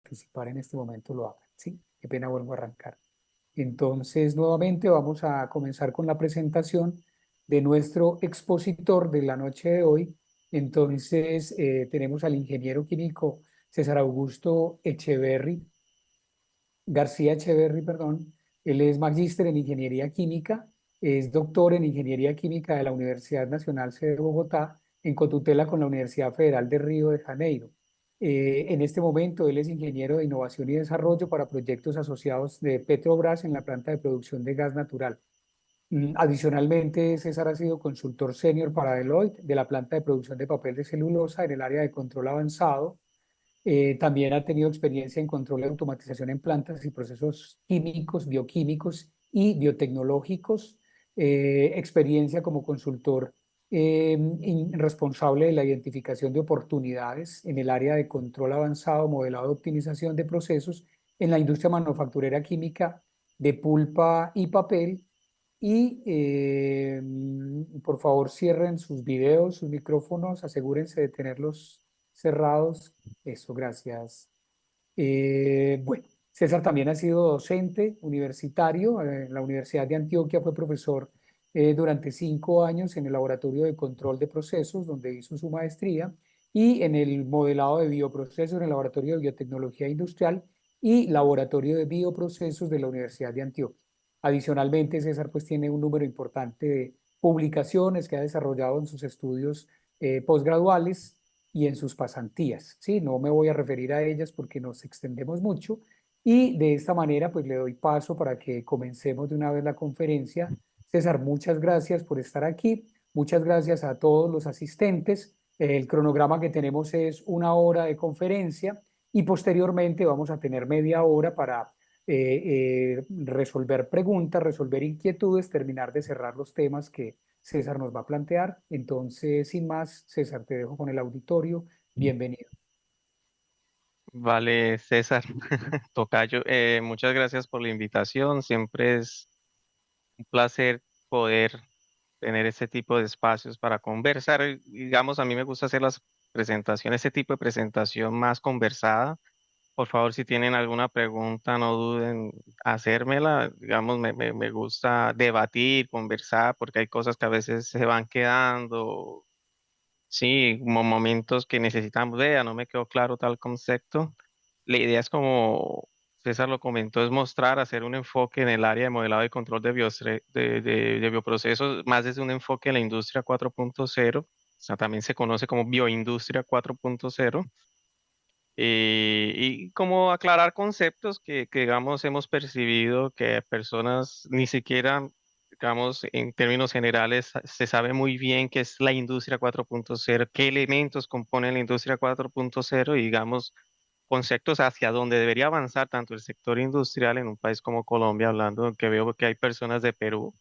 participar en este momento lo hagan. Sí, qué pena, vuelvo a arrancar. Entonces, nuevamente vamos a comenzar con la presentación de nuestro expositor de la noche de hoy. Entonces, tenemos al ingeniero químico César Augusto García Echeverry, perdón. Él es magíster en ingeniería química, es doctor en ingeniería química de la Universidad Nacional C de Bogotá, en cotutela con la Universidad Federal de Río de Janeiro. En este momento, él es ingeniero de innovación y desarrollo para proyectos asociados de Petrobras en la planta de producción de gas natural. Adicionalmente, César ha sido consultor senior para Deloitte de la planta de producción de papel de celulosa en el área de control avanzado. También ha tenido experiencia en control y automatización en plantas y procesos químicos, bioquímicos y biotecnológicos. Experiencia como consultor responsable de la identificación de oportunidades en el área de control avanzado, modelado de optimización de procesos en la industria manufacturera química de pulpa y papel. Y por favor cierren sus videos, sus micrófonos, asegúrense de tenerlos cerrados. Eso, gracias. Bueno, César también ha sido docente universitario. En la Universidad de Antioquia fue profesor durante 5 años en el Laboratorio de Control de Procesos, donde hizo su maestría, y en el modelado de bioprocesos en el Laboratorio de Biotecnología Industrial y Laboratorio de Bioprocesos de la Universidad de Antioquia. Adicionalmente, César pues tiene un número importante de publicaciones que ha desarrollado en sus estudios posgraduales y en sus pasantías. Sí, no me voy a referir a ellas porque nos extendemos mucho y de esta manera pues le doy paso para que comencemos de una vez la conferencia. César, muchas gracias por estar aquí. Muchas gracias a todos los asistentes. El cronograma que tenemos es 1 hora de conferencia y posteriormente vamos a tener media hora para resolver preguntas, resolver inquietudes, terminar de cerrar los temas que César nos va a plantear. Entonces, sin más, César, te dejo con el auditorio. Bienvenido. Vale, César, tocayo, muchas gracias por la invitación. Siempre es un placer poder tener este tipo de espacios para conversar. Digamos, a mí me gusta hacer las presentaciones, este tipo de presentación más conversada. Por favor, si tienen alguna pregunta, no duden en hacérmela. Digamos, me gusta debatir, conversar, porque hay cosas que a veces se van quedando. Sí, como momentos que necesitamos, vea, no me quedó claro tal concepto. La idea es como César lo comentó, es mostrar, hacer un enfoque en el área de modelado y control de bioprocesos, más desde un enfoque en la industria 4.0, o sea, también se conoce como bioindustria 4.0, y como aclarar conceptos digamos, hemos percibido que personas ni siquiera, digamos, en términos generales, se sabe muy bien qué es la industria 4.0, qué elementos componen la industria 4.0 y, digamos, conceptos hacia donde debería avanzar tanto el sector industrial en un país como Colombia, hablando que veo que hay personas de Perú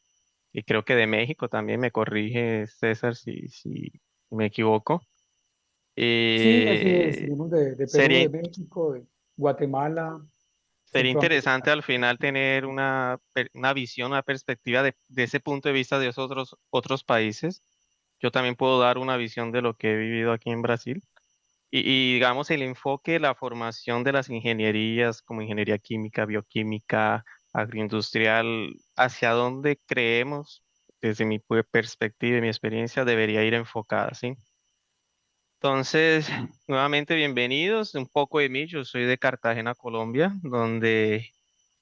y creo que de México también, me corrige César si me equivoco. Sí, así es. Eh, Venimos de Perú, sería de México, de Guatemala, Sería Centroamérica. interesante al final tener una visión, una perspectiva de ese punto de vista de esos otros países. Yo también puedo dar una visión de lo que he vivido aquí en Brasil. Y digamos, el enfoque, la formación de las ingenierías como ingeniería química, bioquímica, agroindustrial, hacia dónde creemos, desde mi perspectiva y mi experiencia, debería ir enfocada, ¿sí? Entonces, nuevamente bienvenidos. Un poco de mí, yo soy de Cartagena, Colombia, donde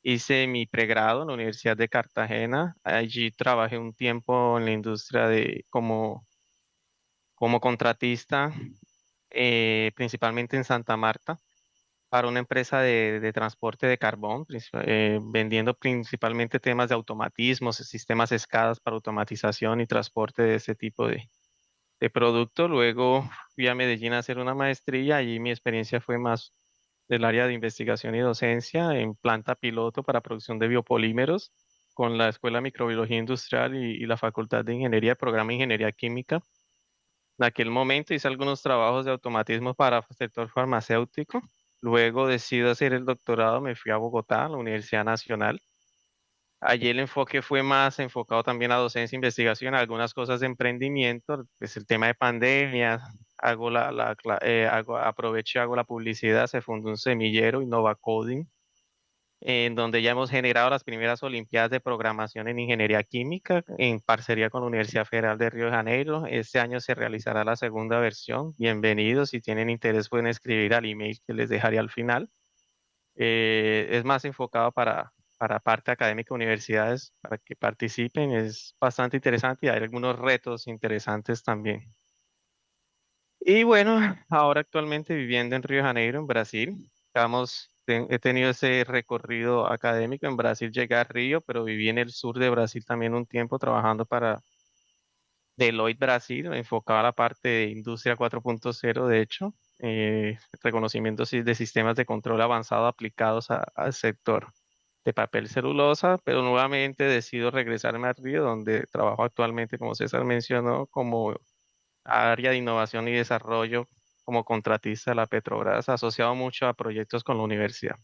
hice mi pregrado en la Universidad de Cartagena. Allí trabajé un tiempo en la industria como contratista, principalmente en Santa Marta, para una empresa de transporte de carbón, vendiendo principalmente temas de automatismos, sistemas escadas para automatización y transporte de ese tipo de producto. Luego fui a Medellín a hacer una maestría. Allí mi experiencia fue más del área de investigación y docencia en planta piloto para producción de biopolímeros con la Escuela de Microbiología Industrial y la Facultad de Ingeniería, programa de Ingeniería Química. En aquel momento hice algunos trabajos de automatismo para el sector farmacéutico. Luego decido hacer el doctorado, me fui a Bogotá, a la Universidad Nacional. Allí el enfoque fue más enfocado también a docencia, investigación, algunas cosas de emprendimiento, pues el tema de pandemia. aprovecho y hago la publicidad. Se fundó un semillero, Innova Coding, en donde ya hemos generado las primeras Olimpiadas de Programación en Ingeniería Química en parcería con la Universidad Federal de Río de Janeiro. Este año se realizará la segunda versión. Bienvenidos, si tienen interés pueden escribir al email que les dejaré al final. Es más enfocado para parte académica, universidades, para que participen. Es bastante interesante y hay algunos retos interesantes también. Y bueno, ahora actualmente viviendo en Río de Janeiro, en Brasil. He tenido ese recorrido académico. En Brasil llegué a Río, pero viví en el sur de Brasil también un tiempo trabajando para Deloitte Brasil, enfocado a la parte de Industria 4.0, de hecho, reconocimientos de sistemas de control avanzado aplicados al sector de papel celulosa, pero nuevamente decido regresarme a Río, donde trabajo actualmente, como César mencionó, como área de innovación y desarrollo como contratista de la Petrobras, asociado mucho a proyectos con la universidad.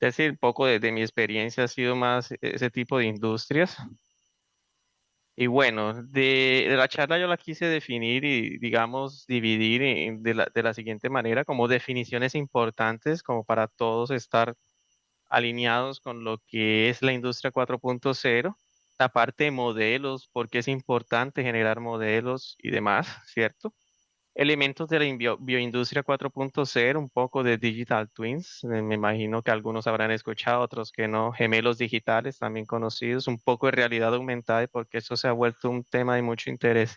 Es decir, poco de mi experiencia ha sido más ese tipo de industrias. Y bueno, de la charla yo la quise definir y, digamos, dividir de la siguiente manera, como definiciones importantes, como para todos estar alineados con lo que es la industria 4.0, la parte de modelos, porque es importante generar modelos y demás, ¿cierto? Elementos de la bioindustria 4.0, un poco de digital twins, me imagino que algunos habrán escuchado, otros que no, gemelos digitales también conocidos, un poco de realidad aumentada, porque eso se ha vuelto un tema de mucho interés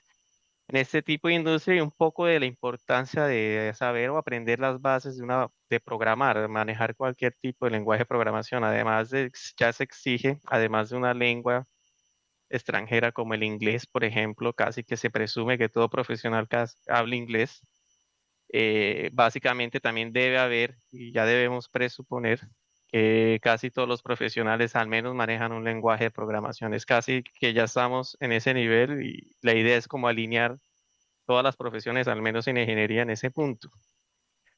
en este tipo de industria y un poco de la importancia de saber o aprender las bases de programar, de manejar cualquier tipo de lenguaje de programación, además de, ya se exige, además de una lengua extranjera como el inglés, por ejemplo, casi que se presume que todo profesional habla inglés. Básicamente también debe haber, y ya debemos presuponer, que casi todos los profesionales al menos manejan un lenguaje de programación. Es casi que ya estamos en ese nivel y la idea es como alinear todas las profesiones, al menos en ingeniería, en ese punto.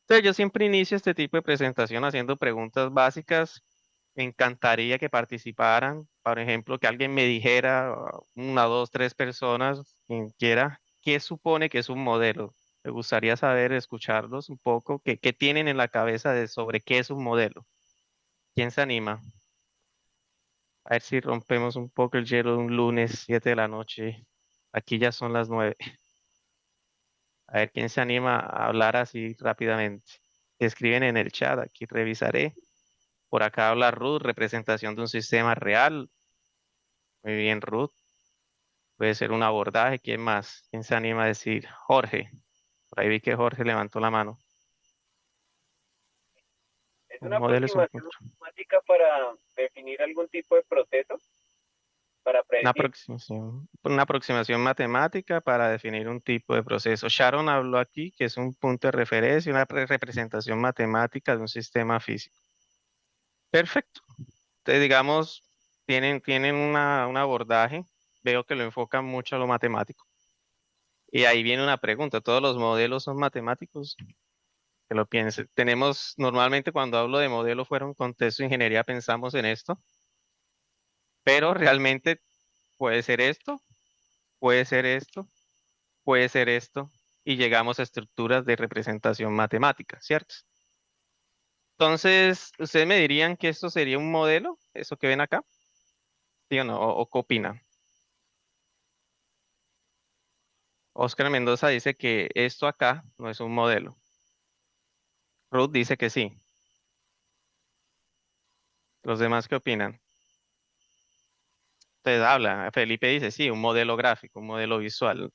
Entonces, yo siempre inicio este tipo de presentación haciendo preguntas básicas. Me encantaría que participaran, por ejemplo, que alguien me dijera, una, dos, tres personas, quien quiera, qué supone que es un modelo. Me gustaría saber, escucharlos un poco, qué tienen en la cabeza sobre qué es un modelo. ¿Quién se anima? A ver si rompemos un poco el hielo de un lunes, 7 de la noche. Aquí ya son las 9. A ver quién se anima a hablar así rápidamente. Escriben en el chat, aquí revisaré. Por acá habla Ruth, representación de un sistema real. Muy bien, Ruth. Puede ser un abordaje. ¿Quién más? ¿Quién se anima a decir? Jorge. Por ahí vi que Jorge levantó la mano. Es Un una modelo es un aproximación punto. matemática para definir algún tipo de proceso, para predecir. Una aproximación matemática para definir un tipo de proceso. Sharon habló aquí que es un punto de referencia, una representación matemática de un sistema físico. Perfecto. Entonces, digamos, tienen un abordaje, veo que lo enfocan mucho a lo matemático. Y ahí viene una pregunta, ¿todos los modelos son matemáticos? Que lo piense. Tenemos, normalmente cuando hablo de modelo fuera un contexto de ingeniería pensamos en esto, pero realmente puede ser esto, puede ser esto, puede ser esto, y llegamos a estructuras de representación matemática, ¿cierto? Entonces, ¿ustedes me dirían que esto sería un modelo, eso que ven acá? ¿Sí o no? ¿O qué opinan? Oscar Mendoza dice que esto acá no es un modelo. Ruth dice que sí. ¿Los demás qué opinan? Ustedes hablan. Felipe dice sí, un modelo gráfico, un modelo visual.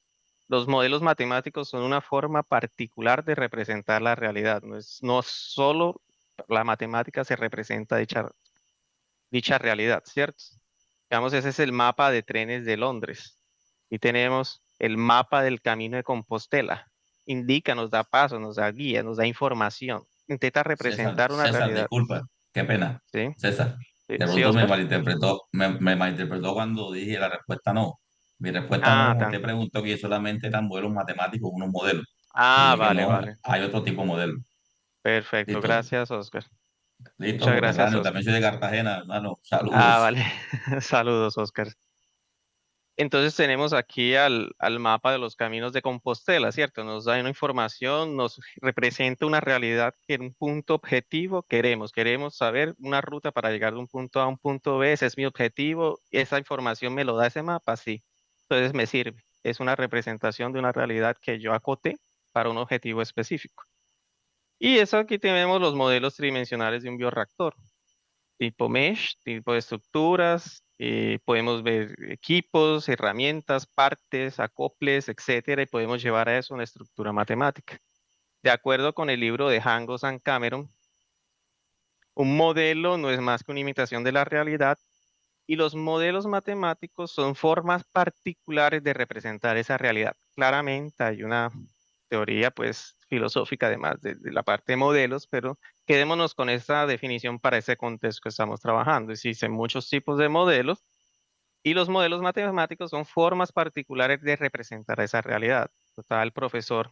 Los modelos matemáticos son una forma particular de representar la realidad. No solo la matemática se representa dicha realidad, ¿cierto? Digamos, ese es el mapa de trenes de Londres. Y tenemos el mapa del camino de Compostela. Indica, nos da pasos, nos da guía, nos da información. Intenta César, representar una César, realidad. disculpa, qué pena. ¿Sí? César, de ¿Sí, pronto Oscar? me malinterpretó cuando dije la respuesta no. Mi respuesta no, Ah, como usted preguntó que solamente eran modelos matemáticos, unos modelos. Y dije vale, no, vale. hay otro tipo de modelo. Perfecto. Listo, Gracias, Oscar. listo, Muchas gracias, coterráneo, Oscar. también soy de Cartagena, hermano. Ah, Saludos. vale. Saludos, Oscar. Entonces tenemos aquí al mapa de los caminos de Compostela, ¿cierto? Nos da una información, nos representa una realidad que en un punto objetivo queremos saber una ruta para llegar de un punto A a un punto B, ese es mi objetivo, esa información me lo da ese mapa, sí. Entonces me sirve, es una representación de una realidad que yo acoté para un objetivo específico. Y eso aquí tenemos los modelos tridimensionales de un bioreactor tipo mesh, tipo de estructuras, podemos ver equipos, herramientas, partes, acoples, etcétera, y podemos llevar a eso una estructura matemática. De acuerdo con el libro de Hangos and Cameron, un modelo no es más que una imitación de la realidad y los modelos matemáticos son formas particulares de representar esa realidad. Claramente hay una teoría pues filosófica además de la parte de modelos, pero quedémonos con esta definición para ese contexto que estamos trabajando. Existen muchos tipos de modelos y los modelos matemáticos son formas particulares de representar esa realidad. Estaba el profesor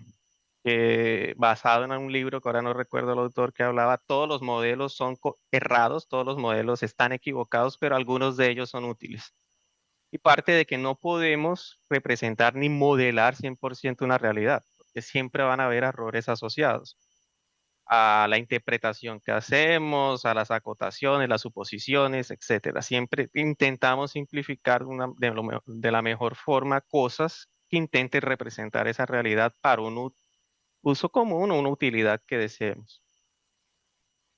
basado en un libro que ahora no recuerdo el autor que hablaba, todos los modelos son errados, todos los modelos están equivocados, pero algunos de ellos son útiles. Y parte de que no podemos representar ni modelar 100% una realidad, porque siempre van a haber errores asociados a la interpretación que hacemos, a las acotaciones, las suposiciones, etcétera. Siempre intentamos simplificar de la mejor forma cosas que intenten representar esa realidad para un uso común o una utilidad que deseemos.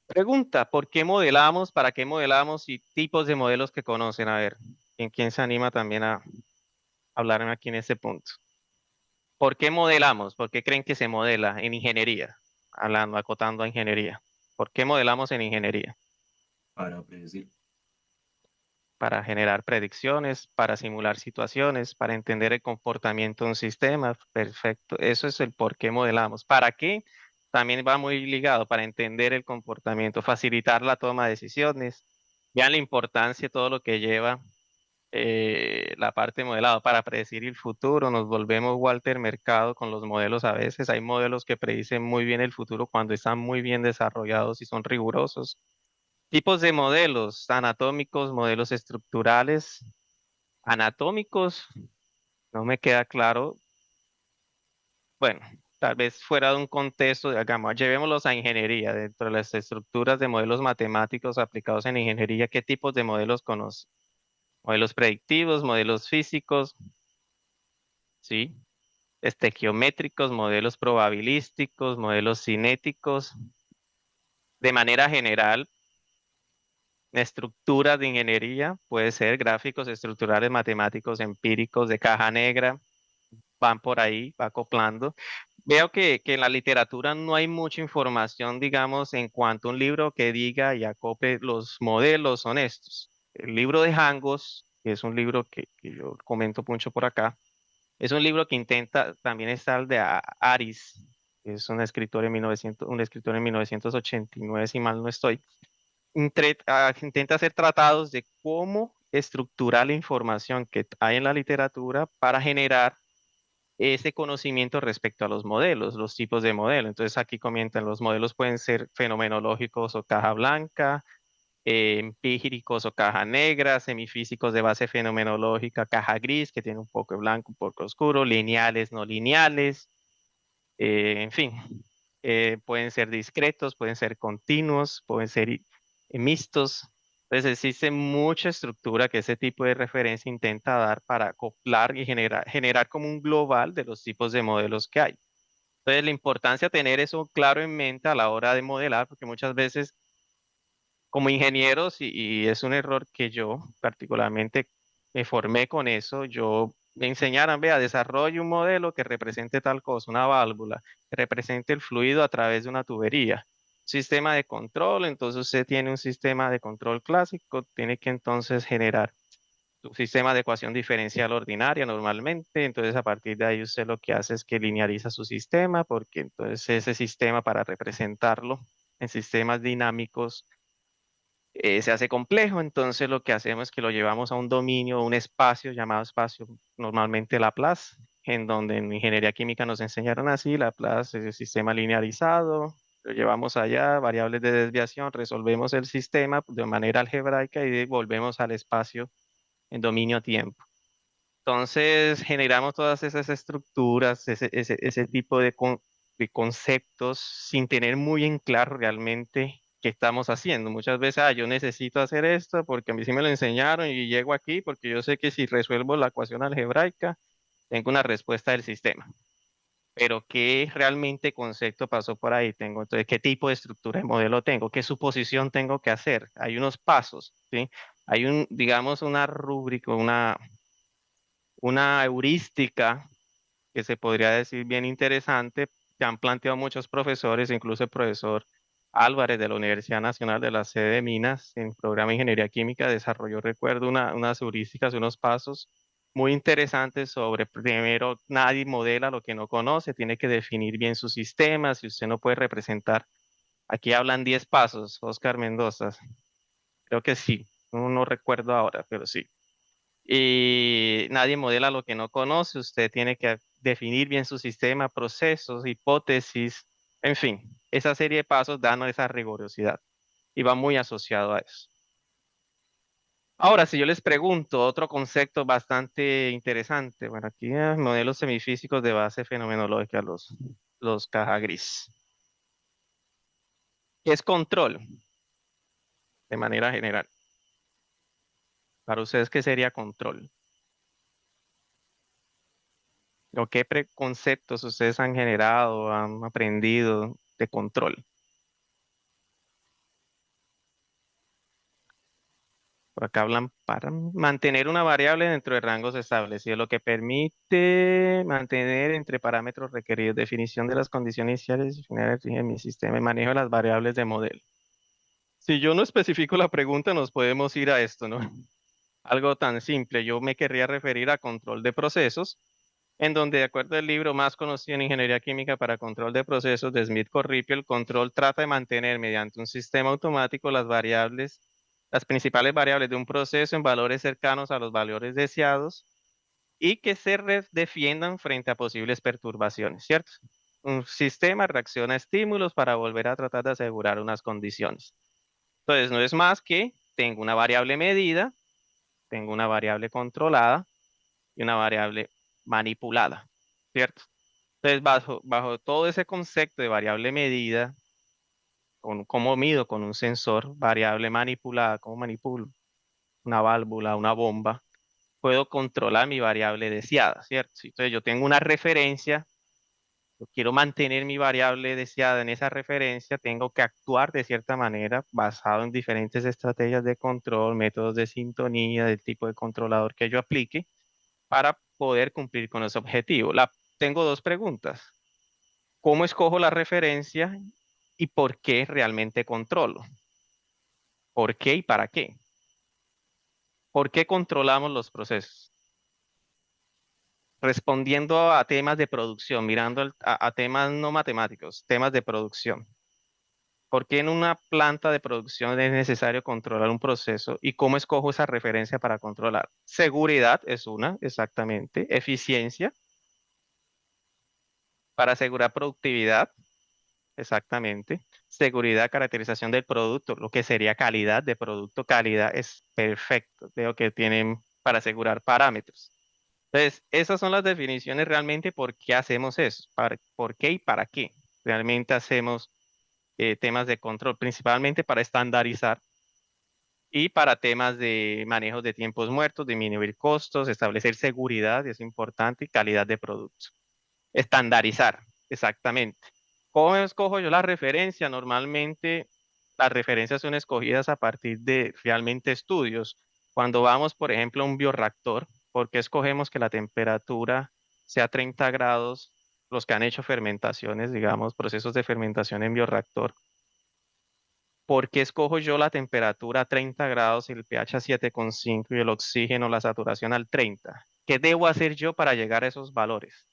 Pregunta, ¿por qué modelamos? ¿Para qué modelamos? Y tipos de modelos que conocen. A ver, ¿quién se anima también a hablarme aquí en ese punto? ¿Por qué modelamos? ¿Por qué creen que se modela en ingeniería? Hablando, acotando a ingeniería. ¿Por qué modelamos en ingeniería? Para predecir. Para generar predicciones, para simular situaciones, para entender el comportamiento de un sistema. Perfecto. Eso es el por qué modelamos. ¿Para qué? También va muy ligado para entender el comportamiento, facilitar la toma de decisiones. Vean la importancia de todo lo que lleva la parte modelada para predecir el futuro. Nos volvemos Walter Mercado con los modelos a veces. Hay modelos que predicen muy bien el futuro cuando están muy bien desarrollados y son rigurosos. Tipos de modelos anatómicos, modelos estructurales. Anatómicos, no me queda claro. Bueno, tal vez fuera de un contexto, digamos, llevémoslos a ingeniería. Dentro de las estructuras de modelos matemáticos aplicados en ingeniería, ¿qué tipos de modelos conoce? Modelos predictivos, modelos físicos, ¿sí? Estequiométricos, modelos probabilísticos, modelos cinéticos. De manera general, estructuras de ingeniería puede ser gráficos estructurales matemáticos empíricos de caja negra, van por ahí, va acoplando. Veo que en la literatura no hay mucha información, digamos, en cuanto a un libro que diga y acople los modelos honestos. El libro de Hangos, que es un libro que yo comento mucho por acá, es un libro que intenta, también está el de Aris, que es un escritor un escritor en 1989, si mal no estoy. Intenta hacer tratados de cómo estructurar la información que hay en la literatura para generar ese conocimiento respecto a los modelos, los tipos de modelo. Entonces aquí comentan, los modelos pueden ser fenomenológicos o caja blanca, empíricos o caja negra, semifísicos de base fenomenológica, caja gris, que tiene un poco de blanco, un poco oscuro, lineales, no lineales, en fin, pueden ser discretos, pueden ser continuos, pueden ser mixtos. Entonces existe mucha estructura que ese tipo de referencia intenta dar para acoplar y generar como un global de los tipos de modelos que hay. Entonces la importancia de tener eso claro en mente a la hora de modelar, porque muchas veces como ingenieros, y es un error que yo particularmente me formé con eso, yo me enseñaron, vea, desarrolle un modelo que represente tal cosa, una válvula, que represente el fluido a través de una tubería. Sistema de control, entonces usted tiene un sistema de control clásico, tiene que entonces generar un sistema de ecuación diferencial ordinaria normalmente, entonces a partir de ahí usted lo que hace es que lineariza su sistema, porque entonces ese sistema para representarlo en sistemas dinámicos se hace complejo, entonces lo que hacemos es que lo llevamos a un dominio, un espacio llamado espacio, normalmente Laplace, en donde en ingeniería química nos enseñaron así, Laplace es el sistema linearizado, lo llevamos allá, variables de desviación, resolvemos el sistema de manera algebraica y volvemos al espacio en dominio tiempo. Entonces generamos todas esas estructuras, ese tipo de conceptos sin tener muy en claro realmente qué estamos haciendo. Muchas veces, yo necesito hacer esto porque a mí sí me lo enseñaron y llego aquí porque yo sé que si resuelvo la ecuación algebraica, tengo una respuesta del sistema. Pero ¿qué realmente concepto pasó por ahí? Entonces, ¿qué tipo de estructura de modelo tengo? ¿Qué suposición tengo que hacer? Hay unos pasos, ¿sí? Hay digamos, una rúbrica, una heurística que se podría decir bien interesante, que han planteado muchos profesores, incluso el profesor Álvarez de la Universidad Nacional de la sede de Minas, en el programa de Ingeniería Química, desarrolló, recuerdo, unas heurísticas, unos pasos muy interesantes sobre, primero, nadie modela lo que no conoce, tiene que definir bien su sistema, si usted no puede representar. Aquí hablan 10 pasos, Oscar Mendoza. Creo que sí, no recuerdo ahora, pero sí. Y nadie modela lo que no conoce, usted tiene que definir bien su sistema, procesos, hipótesis, en fin, esa serie de pasos dan esa rigurosidad y va muy asociado a eso. Ahora, si yo les pregunto otro concepto bastante interesante, bueno, aquí modelos semifísicos de base fenomenológica, los caja gris. ¿Qué es control? De manera general. Para ustedes, ¿qué sería control? ¿O qué preconceptos ustedes han generado, han aprendido de control? Por acá hablan para mantener una variable dentro de rangos establecidos, lo que permite mantener entre parámetros requeridos, definición de las condiciones iniciales y finales de mi sistema y manejo de las variables de modelo. Si yo no especifico la pregunta, nos podemos ir a esto, ¿no? Algo tan simple. Yo me querría referir a control de procesos, en donde, de acuerdo al libro más conocido en ingeniería química para control de procesos de Smith Corripio, el control trata de mantener mediante un sistema automático las principales variables de un proceso en valores cercanos a los valores deseados y que se defiendan frente a posibles perturbaciones, ¿cierto? Un sistema reacciona a estímulos para volver a tratar de asegurar unas condiciones. Entonces, no es más que tengo una variable medida, tengo una variable controlada y una variable manipulada, ¿cierto? Entonces, bajo todo ese concepto de variable medida, cómo mido con un sensor, variable manipulada, cómo manipulo una válvula, una bomba, puedo controlar mi variable deseada, ¿cierto? Entonces, yo tengo una referencia, yo quiero mantener mi variable deseada en esa referencia, tengo que actuar de cierta manera basado en diferentes estrategias de control, métodos de sintonía, del tipo de controlador que yo aplique para poder cumplir con ese objetivo. Tengo dos preguntas. ¿Cómo escojo la referencia y por qué realmente controlo? ¿Por qué y para qué? ¿Por qué controlamos los procesos? Respondiendo a temas de producción, mirando a temas no matemáticos, temas de producción. ¿Por qué en una planta de producción es necesario controlar un proceso y cómo escojo esa referencia para controlar? Seguridad es una, exactamente. Eficiencia para asegurar productividad, exactamente. Seguridad, caracterización del producto, lo que sería calidad de producto. Calidad es perfecto. Veo que tienen para asegurar parámetros. Entonces, esas son las definiciones realmente por qué hacemos eso, por qué y para qué. Realmente hacemos temas de control, principalmente para estandarizar y para temas de manejo de tiempos muertos, disminuir costos, establecer seguridad, es importante, y calidad de producto. Estandarizar, exactamente. ¿Cómo escojo yo la referencia? Normalmente las referencias son escogidas a partir de realmente estudios. Cuando vamos, por ejemplo, a un bioreactor, ¿por qué escogemos que la temperatura sea 30 grados? Los que han hecho fermentaciones, digamos, procesos de fermentación en bioreactor. ¿Por qué escojo yo la temperatura a 30 grados, el pH a 7,5 y el oxígeno, la saturación al 30? ¿Qué debo hacer yo para llegar a esos valores?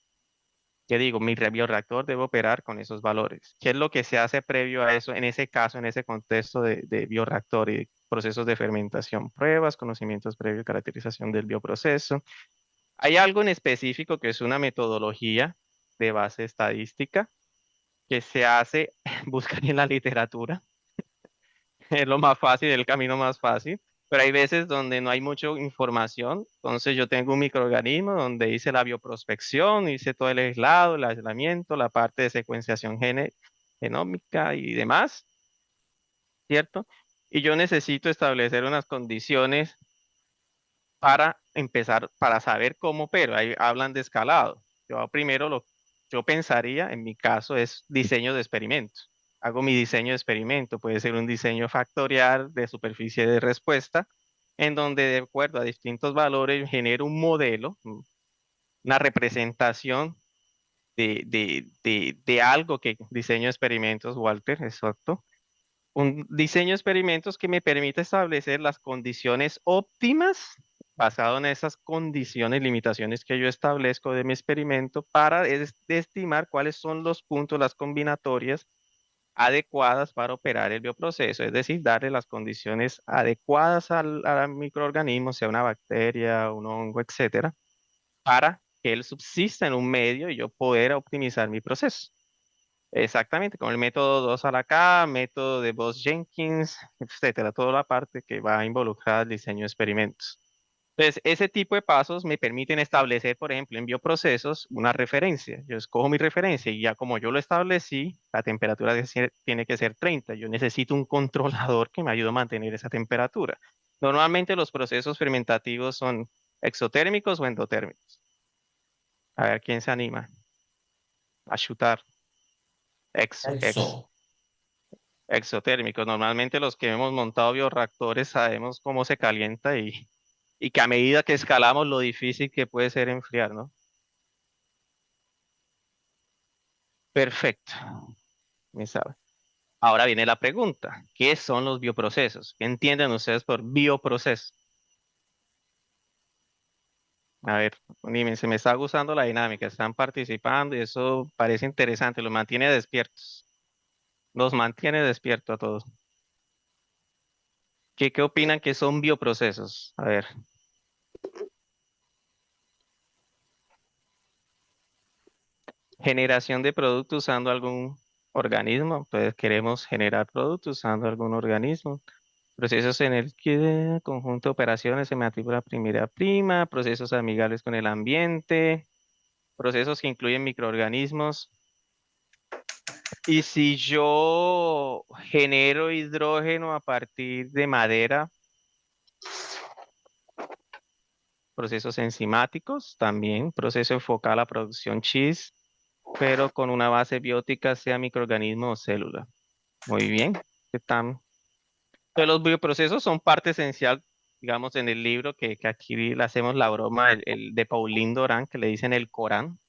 ¿Qué digo? Mi bioreactor debe operar con esos valores. ¿Qué es lo que se hace previo a eso, en ese caso, en ese contexto de bioreactor y procesos de fermentación? Pruebas, conocimientos previos, caracterización del bioproceso. Hay algo en específico que es una metodología de base estadística que se hace, buscan en la literatura, es lo más fácil, el camino más fácil. pero hay veces donde no hay mucha información. Entonces yo tengo un microorganismo donde hice la bioprospección, hice todo el aislado, el aislamiento, la parte de secuenciación genómica y demás, ¿cierto? Y yo necesito establecer unas condiciones para empezar, para saber cómo, pero ahí hablan de escalado. Yo primero yo pensaría, en mi caso, es diseño de experimentos. Hago mi diseño de experimento, puede ser un diseño factorial de superficie de respuesta, en donde de acuerdo a distintos valores genero un modelo, una representación de algo que diseño experimentos, Walter, exacto. Un diseño de experimentos que me permite establecer las condiciones óptimas basado en esas condiciones, limitaciones que yo establezco de mi experimento para estimar cuáles son los puntos, las combinatorias adecuadas para operar el bioproceso, es decir, darle las condiciones adecuadas al microorganismo, sea una bacteria, un hongo, etcétera, para que él subsista en un medio y yo poder optimizar mi proceso. Exactamente, con el método 2 a la K, método de Bose-Jenkins, etcétera, toda la parte que va a involucrar el diseño de experimentos. Entonces, ese tipo de pasos me permiten establecer, por ejemplo, en bioprocesos, una referencia. Yo escojo mi referencia y ya como yo lo establecí, la temperatura tiene que ser 30. Yo necesito un controlador que me ayude a mantener esa temperatura. Normalmente los procesos fermentativos son exotérmicos o endotérmicos. A ver quién se anima a chutar. Eso. Exotérmicos. Normalmente los que hemos montado bioreactores sabemos cómo se calienta y que a medida que escalamos lo difícil que puede ser enfriar, ¿no? Perfecto. Me sabe. Ahora viene la pregunta. ¿Qué son los bioprocesos? ¿Qué entienden ustedes por bioproceso? A ver, dime, se me está gustando la dinámica, están participando y eso parece interesante, los mantiene despiertos. Los mantiene despiertos a todos. ¿Qué opinan que son bioprocesos? A ver. Generación de producto usando algún organismo. Pues queremos generar productos usando algún organismo. Procesos en el que conjunto de operaciones se matrícula primera prima, procesos amigables con el ambiente, procesos que incluyen microorganismos. Y si yo genero hidrógeno a partir de madera, procesos enzimáticos también, proceso enfocado a la producción cheese, pero con una base biótica, sea microorganismo o célula. Muy bien. ¿Qué tal? Entonces, los bioprocesos son parte esencial, digamos, en el libro que aquí le hacemos la broma, el de Pauline Doran, que le dicen el Corán.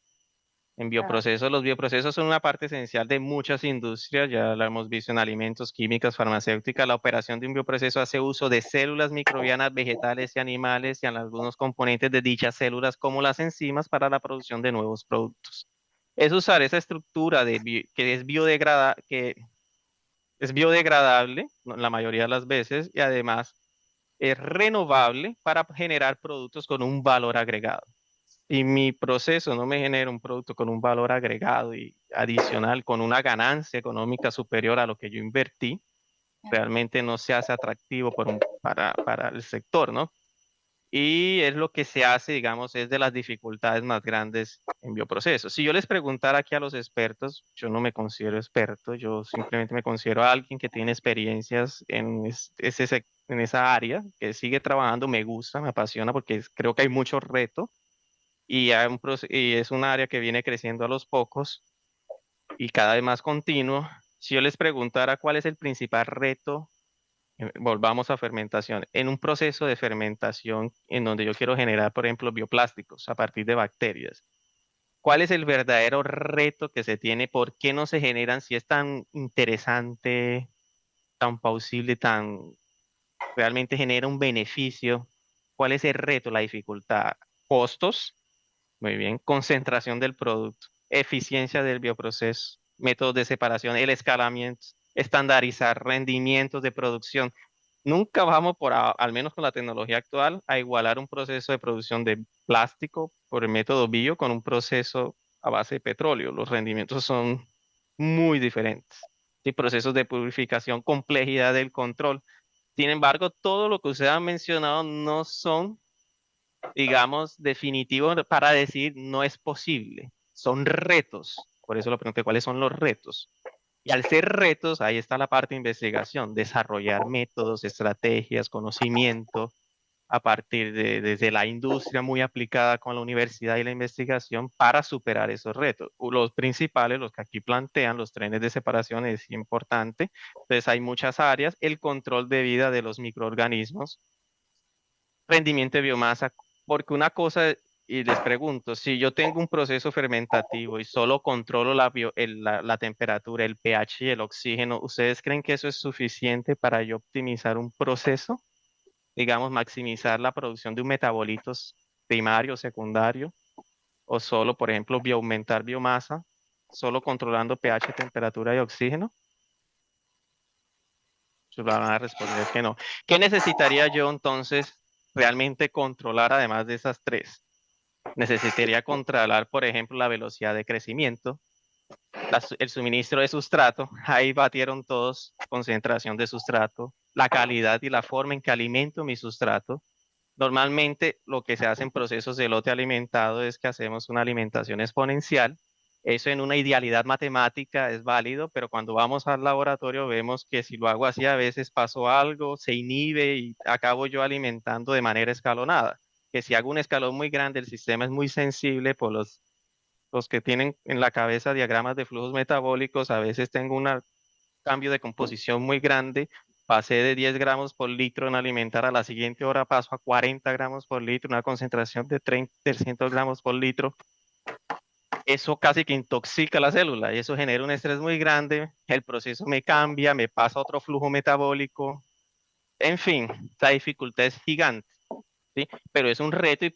En bioprocesos, los bioprocesos son una parte esencial de muchas industrias, ya lo hemos visto en alimentos, químicas, farmacéuticas. La operación de un bioproceso hace uso de células microbianas, vegetales y animales y en algunos componentes de dichas células, como las enzimas, para la producción de nuevos productos. Es usar esa estructura que es biodegradable, ¿no?, la mayoría de las veces, y además es renovable para generar productos con un valor agregado. Y mi proceso no me genera un producto con un valor agregado y adicional, con una ganancia económica superior a lo que yo invertí, realmente no se hace atractivo para el sector, ¿no? Y es lo que se hace, digamos, es de las dificultades más grandes en bioprocesos. Si yo les preguntara aquí a los expertos, yo no me considero experto, yo simplemente me considero alguien que tiene experiencias en esa área, que sigue trabajando, me gusta, me apasiona porque creo que hay mucho reto y es un área que viene creciendo a los pocos y cada vez más continuo. Si yo les preguntara cuál es el principal reto, volvamos a fermentación. En un proceso de fermentación en donde yo quiero generar, por ejemplo, bioplásticos a partir de bacterias, ¿cuál es el verdadero reto que se tiene? ¿Por qué no se generan? Si es tan interesante, tan plausible, tan realmente genera un beneficio, ¿cuál es el reto, la dificultad? ¿Costos? Muy bien. Concentración del producto, eficiencia del bioproceso, métodos de separación, el escalamiento, estandarizar rendimientos de producción. Nunca vamos al menos con la tecnología actual, a igualar un proceso de producción de plástico por el método bio con un proceso a base de petróleo. Los rendimientos son muy diferentes. Y procesos de purificación, complejidad del control. Sin embargo, todo lo que usted ha mencionado no son, digamos, definitivos para decir no es posible. Son retos. Por eso lo pregunté, ¿cuáles son los retos? Y al ser retos, ahí está la parte de investigación, desarrollar métodos, estrategias, conocimiento, a partir desde la industria muy aplicada con la universidad y la investigación para superar esos retos. Los principales, los que aquí plantean, los trenes de separación es importante. Entonces hay muchas áreas, el control de vida de los microorganismos, rendimiento de biomasa, porque una cosa, y les pregunto, si yo tengo un proceso fermentativo y solo controlo la temperatura, el pH y el oxígeno, ¿ustedes creen que eso es suficiente para yo optimizar un proceso? Digamos, maximizar la producción de un metabolito primario o secundario, o solo, por ejemplo, aumentar biomasa, solo controlando pH, temperatura y oxígeno. Pues van a responder que no. ¿Qué necesitaría yo entonces realmente controlar además de esas tres? Necesitaría controlar, por ejemplo, la velocidad de crecimiento, el suministro de sustrato, ahí batieron todos, concentración de sustrato, la calidad y la forma en que alimento mi sustrato. Normalmente lo que se hace en procesos de lote alimentado es que hacemos una alimentación exponencial. Eso en una idealidad matemática es válido, pero cuando vamos al laboratorio vemos que si lo hago así a veces pasó algo, se inhibe y acabo yo alimentando de manera escalonada. Que si hago un escalón muy grande, el sistema es muy sensible por los que tienen en la cabeza diagramas de flujos metabólicos, a veces tengo un cambio de composición muy grande, pasé de 10 gramos por litro en alimentar, a la siguiente hora paso a 40 gramos por litro, una concentración de 300 gramos por litro. Eso casi que intoxica la célula y eso genera un estrés muy grande, el proceso me cambia, me pasa a otro flujo metabólico, en fin, la dificultad es gigante. ¿Sí? Pero es un reto y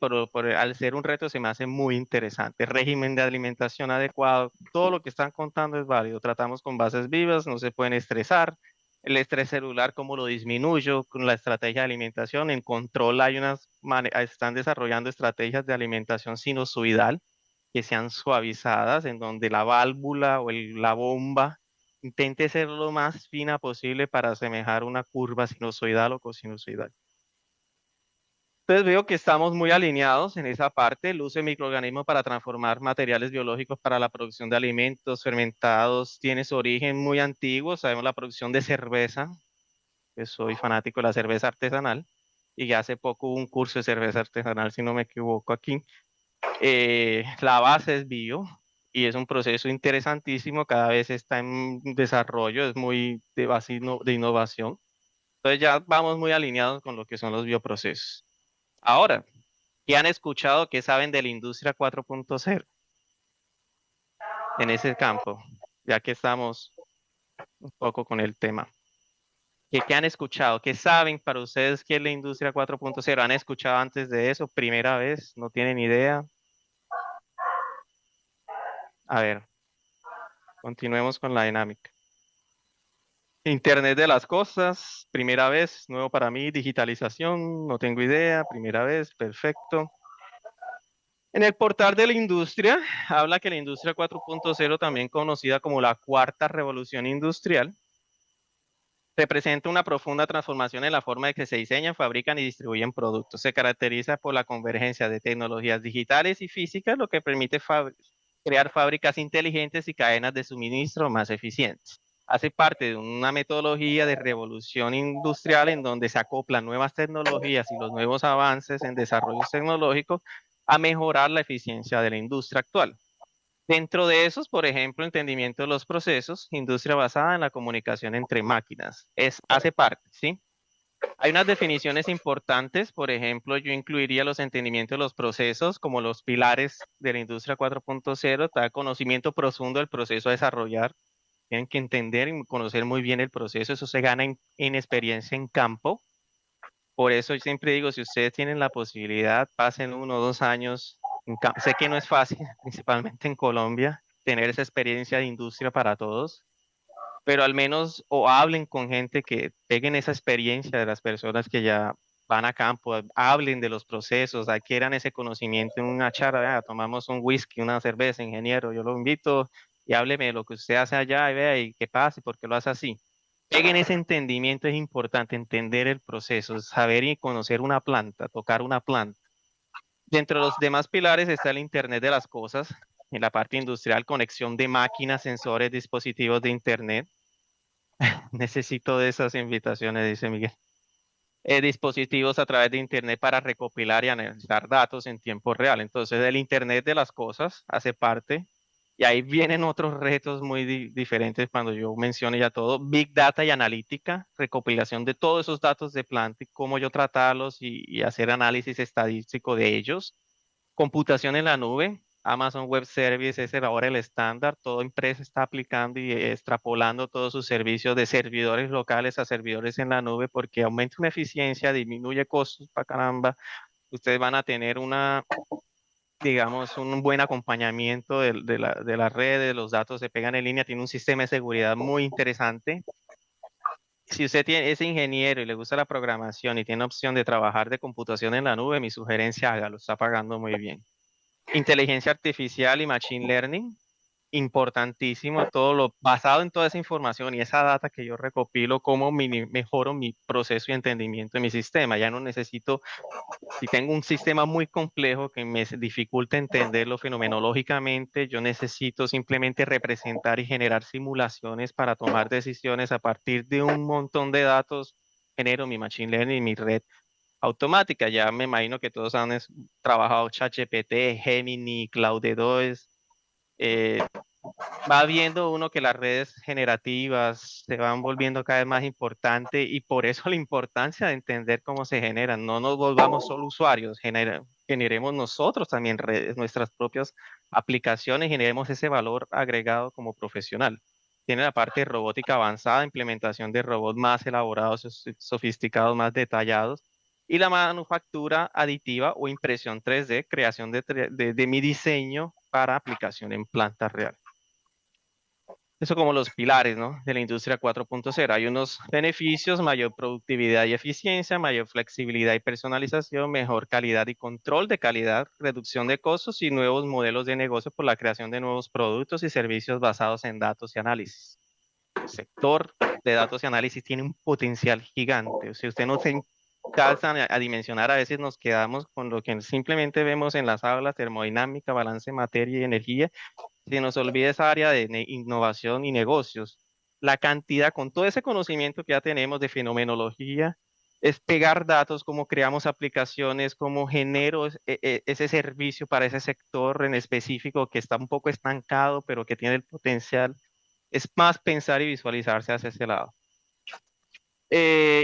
al ser un reto se me hace muy interesante. Régimen de alimentación adecuado, todo lo que están contando es válido. Tratamos con bases vivas, no se pueden estresar. El estrés celular, ¿cómo lo disminuyo? Con la estrategia de alimentación. En control están desarrollando estrategias de alimentación sinusoidal que sean suavizadas, en donde la válvula o la bomba intente ser lo más fina posible para asemejar una curva sinusoidal o cosinusoidal. Entonces veo que estamos muy alineados en esa parte, el uso de microorganismos para transformar materiales biológicos para la producción de alimentos fermentados tiene su origen muy antiguo, sabemos la producción de cerveza, que soy fanático de la cerveza artesanal, y ya hace poco hubo un curso de cerveza artesanal, si no me equivoco aquí. La base es bio y es un proceso interesantísimo, cada vez está en desarrollo, es muy de base de innovación. Entonces ya vamos muy alineados con lo que son los bioprocesos. Ahora, ¿qué han escuchado? ¿Qué saben de la industria 4.0 en ese campo? Ya que estamos un poco con el tema. ¿Qué han escuchado? ¿Qué saben para ustedes qué es la industria 4.0? ¿Han escuchado antes de eso? ¿Primera vez? ¿No tienen idea? A ver, continuemos con la dinámica. Internet de las cosas, primera vez, nuevo para mí, digitalización, no tengo idea, primera vez, perfecto. En el portal de la industria, habla que la industria 4.0, también conocida como la cuarta revolución industrial, representa una profunda transformación en la forma en que se diseñan, fabrican y distribuyen productos. Se caracteriza por la convergencia de tecnologías digitales y físicas, lo que permite crear fábricas inteligentes y cadenas de suministro más eficientes. Hace parte de una metodología de revolución industrial en donde se acoplan nuevas tecnologías y los nuevos avances en desarrollos tecnológicos a mejorar la eficiencia de la industria actual. Dentro de esos, por ejemplo, entendimiento de los procesos, industria basada en la comunicación entre máquinas. Hace parte, ¿sí? Hay unas definiciones importantes, por ejemplo, yo incluiría los entendimientos de los procesos como los pilares de la industria 4.0, tal conocimiento profundo del proceso a desarrollar. Tienen que entender y conocer muy bien el proceso, eso se gana en experiencia en campo. Por eso yo siempre digo, si ustedes tienen la posibilidad, pasen 1 o 2 años. Sé que no es fácil, principalmente en Colombia, tener esa experiencia de industria para todos, pero al menos o hablen con gente que peguen esa experiencia de las personas que ya van a campo, hablen de los procesos, adquieran ese conocimiento en una charla, tomamos un whisky, una cerveza, ingeniero, yo lo invito y hábleme de lo que usted hace allá y vea y qué pasa y por qué lo hace así. Peguen ese entendimiento, es importante entender el proceso, saber y conocer una planta, tocar una planta. Dentro de los demás pilares está el Internet de las cosas. En la parte industrial, conexión de máquinas, sensores, dispositivos de Internet. Necesito de esas invitaciones, dice Miguel. Dispositivos a través de Internet para recopilar y analizar datos en tiempo real. Entonces, el Internet de las cosas hace parte. Y ahí vienen otros retos muy diferentes cuando yo menciono ya todo. Big Data y analítica, recopilación de todos esos datos de planta y cómo yo tratarlos y hacer análisis estadístico de ellos. Computación en la nube, Amazon Web Services es ahora el estándar. Toda empresa está aplicando y extrapolando todos sus servicios de servidores locales a servidores en la nube porque aumenta una eficiencia, disminuye costos para caramba. Ustedes van a tener digamos, un buen acompañamiento de la red, de los datos se pegan en línea, tiene un sistema de seguridad muy interesante. Si usted es ingeniero y le gusta la programación y tiene opción de trabajar de computación en la nube, mi sugerencia hágalo, está pagando muy bien. Inteligencia artificial y machine learning, importantísimo, todo lo basado en toda esa información y esa data que yo recopilo, cómo mejoro mi proceso y entendimiento de mi sistema. Ya no necesito, si tengo un sistema muy complejo que me dificulta entenderlo fenomenológicamente, yo necesito simplemente representar y generar simulaciones para tomar decisiones a partir de un montón de datos. Genero mi machine learning y mi red automática. Ya me imagino que todos han trabajado ChatGPT, Gemini, Claude 2. Va viendo uno que las redes generativas se van volviendo cada vez más importantes y por eso la importancia de entender cómo se generan. No nos volvamos solo usuarios, generemos nosotros también redes, nuestras propias aplicaciones, generemos ese valor agregado como profesional. Tiene la parte de robótica avanzada, implementación de robots más elaborados, sofisticados, más detallados. Y la manufactura aditiva o impresión 3D, creación de mi diseño para aplicación en planta real. Eso como los pilares, ¿no?, de la industria 4.0. Hay unos beneficios: mayor productividad y eficiencia, mayor flexibilidad y personalización, mejor calidad y control de calidad, reducción de costos y nuevos modelos de negocio por la creación de nuevos productos y servicios basados en datos y análisis. El sector de datos y análisis tiene un potencial gigante. Si usted no se alcanza a dimensionar, a veces nos quedamos con lo que simplemente vemos en las aulas: termodinámica, balance de materia y energía. Se nos olvida esa área de innovación y negocios. La cantidad, con todo ese conocimiento que ya tenemos de fenomenología, es pegar datos, cómo creamos aplicaciones, cómo genero ese servicio para ese sector en específico que está un poco estancado, pero que tiene el potencial. Es más pensar y visualizarse hacia ese lado.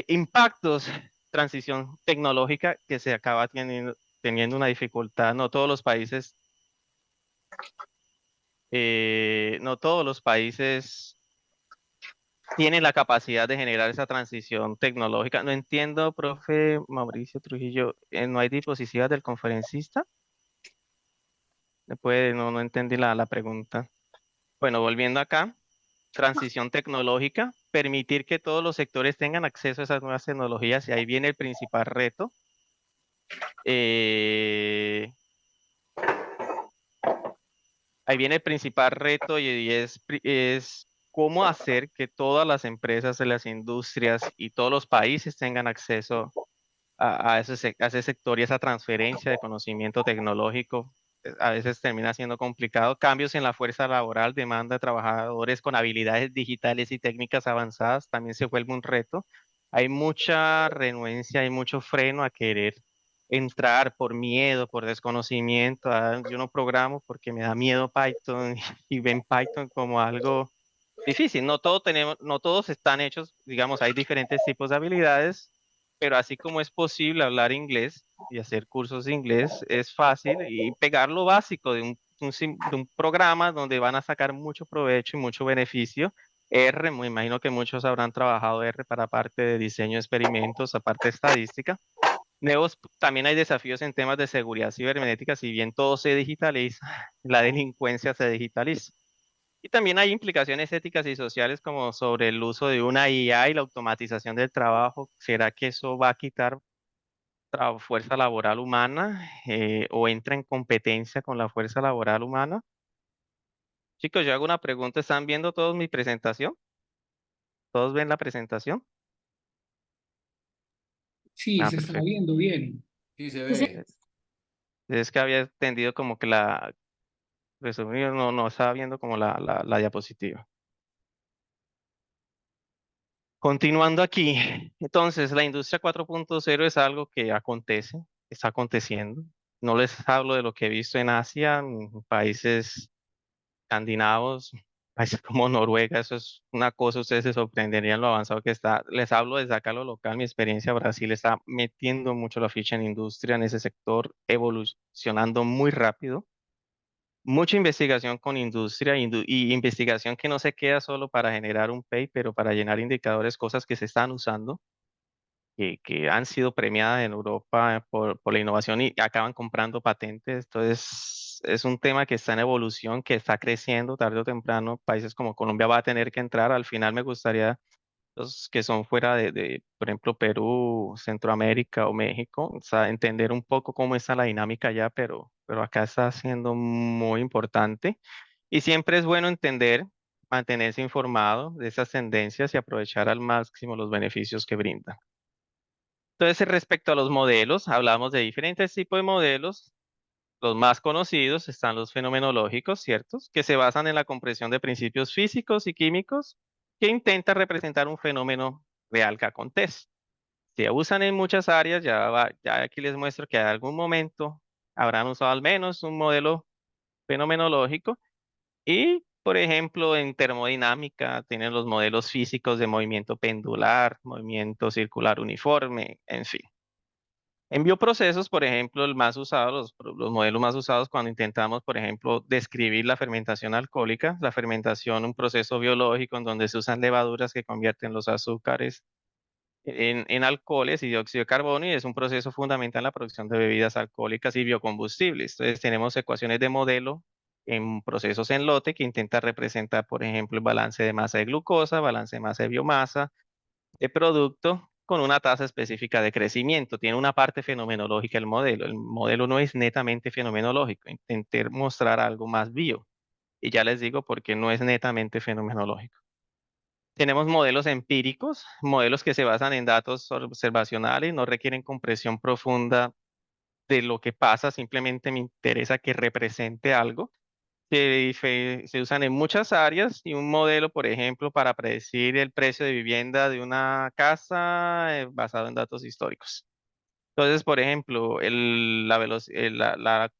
Impactos, transición tecnológica que se acaba teniendo una dificultad. No todos los países tienen la capacidad de generar esa transición tecnológica. No entiendo, profe Mauricio Trujillo, ¿no hay diapositivas del conferencista? No entendí la pregunta. Bueno, volviendo acá, transición tecnológica, permitir que todos los sectores tengan acceso a esas nuevas tecnologías, y ahí viene el principal reto. Ahí viene el principal reto y es cómo hacer que todas las empresas de las industrias y todos los países tengan acceso a ese sector y esa transferencia de conocimiento tecnológico. A veces termina siendo complicado. Cambios en la fuerza laboral, demanda de trabajadores con habilidades digitales y técnicas avanzadas, también se vuelve un reto. Hay mucha renuencia, hay mucho freno a querer entrar por miedo, por desconocimiento. Yo no programo porque me da miedo Python y ven Python como algo difícil. No todos están hechos, digamos, hay diferentes tipos de habilidades, pero así como es posible hablar inglés y hacer cursos de inglés, es fácil y pegar lo básico de un programa donde van a sacar mucho provecho y mucho beneficio. R, me imagino que muchos habrán trabajado R para parte de diseño de experimentos, aparte de estadística. También hay desafíos en temas de seguridad cibernética. Si bien todo se digitaliza, la delincuencia se digitaliza. Y también hay implicaciones éticas y sociales como sobre el uso de una IA y la automatización del trabajo. ¿Será que eso va a quitar fuerza laboral humana o entra en competencia con la fuerza laboral humana? Chicos, yo hago una pregunta. ¿Están viendo todos mi presentación? ¿Todos ven la presentación? Sí, Ah, se está perfecto. viendo bien. Sí, se Sí, sí. ve. Es que había entendido como que la resumido, no estaba viendo como la diapositiva. Continuando aquí, entonces la industria 4.0 es algo que acontece, está aconteciendo. No les hablo de lo que he visto en Asia, en países escandinavos, países como Noruega, eso es una cosa, ustedes se sorprenderían lo avanzado que está. Les hablo desde acá lo local, mi experiencia, Brasil está metiendo mucho la ficha en industria, en ese sector, evolucionando muy rápido. Mucha investigación con industria y investigación que no se queda solo para generar un pay, pero para llenar indicadores, cosas que se están usando, que han sido premiadas en Europa por la innovación y acaban comprando patentes. Entonces, es un tema que está en evolución, que está creciendo tarde o temprano. Países como Colombia va a tener que entrar. Al final me gustaría los que son fuera por ejemplo, Perú, Centroamérica o México, o sea, entender un poco cómo está la dinámica allá, pero acá está siendo muy importante. Y siempre es bueno entender, mantenerse informado de esas tendencias y aprovechar al máximo los beneficios que brindan. Entonces, respecto a los modelos, hablamos de diferentes tipos de modelos. Los más conocidos están los fenomenológicos, ¿ciertos? Que se basan en la comprensión de principios físicos y químicos que intenta representar un fenómeno real que acontece. Se usan en muchas áreas, ya aquí les muestro que en algún momento habrán usado al menos un modelo fenomenológico y, por ejemplo, en termodinámica tienen los modelos físicos de movimiento pendular, movimiento circular uniforme, en fin. En bioprocesos, por ejemplo, el más usado, los modelos más usados cuando intentamos, por ejemplo, describir la fermentación alcohólica, la fermentación, un proceso biológico en donde se usan levaduras que convierten los azúcares en alcoholes y dióxido de carbono, y es un proceso fundamental en la producción de bebidas alcohólicas y biocombustibles. Entonces, tenemos ecuaciones de modelo en procesos en lote que intenta representar, por ejemplo, el balance de masa de glucosa, balance de masa de biomasa, de producto con una tasa específica de crecimiento. Tiene una parte fenomenológica el modelo. El modelo no es netamente fenomenológico. Intenté mostrar algo más bio. Y ya les digo por qué no es netamente fenomenológico. Tenemos modelos empíricos, modelos que se basan en datos observacionales, no requieren compresión profunda de lo que pasa, simplemente me interesa que represente algo. Se usan en muchas áreas y un modelo, por ejemplo, para predecir el precio de vivienda de una casa basado en datos históricos. Entonces, por ejemplo, la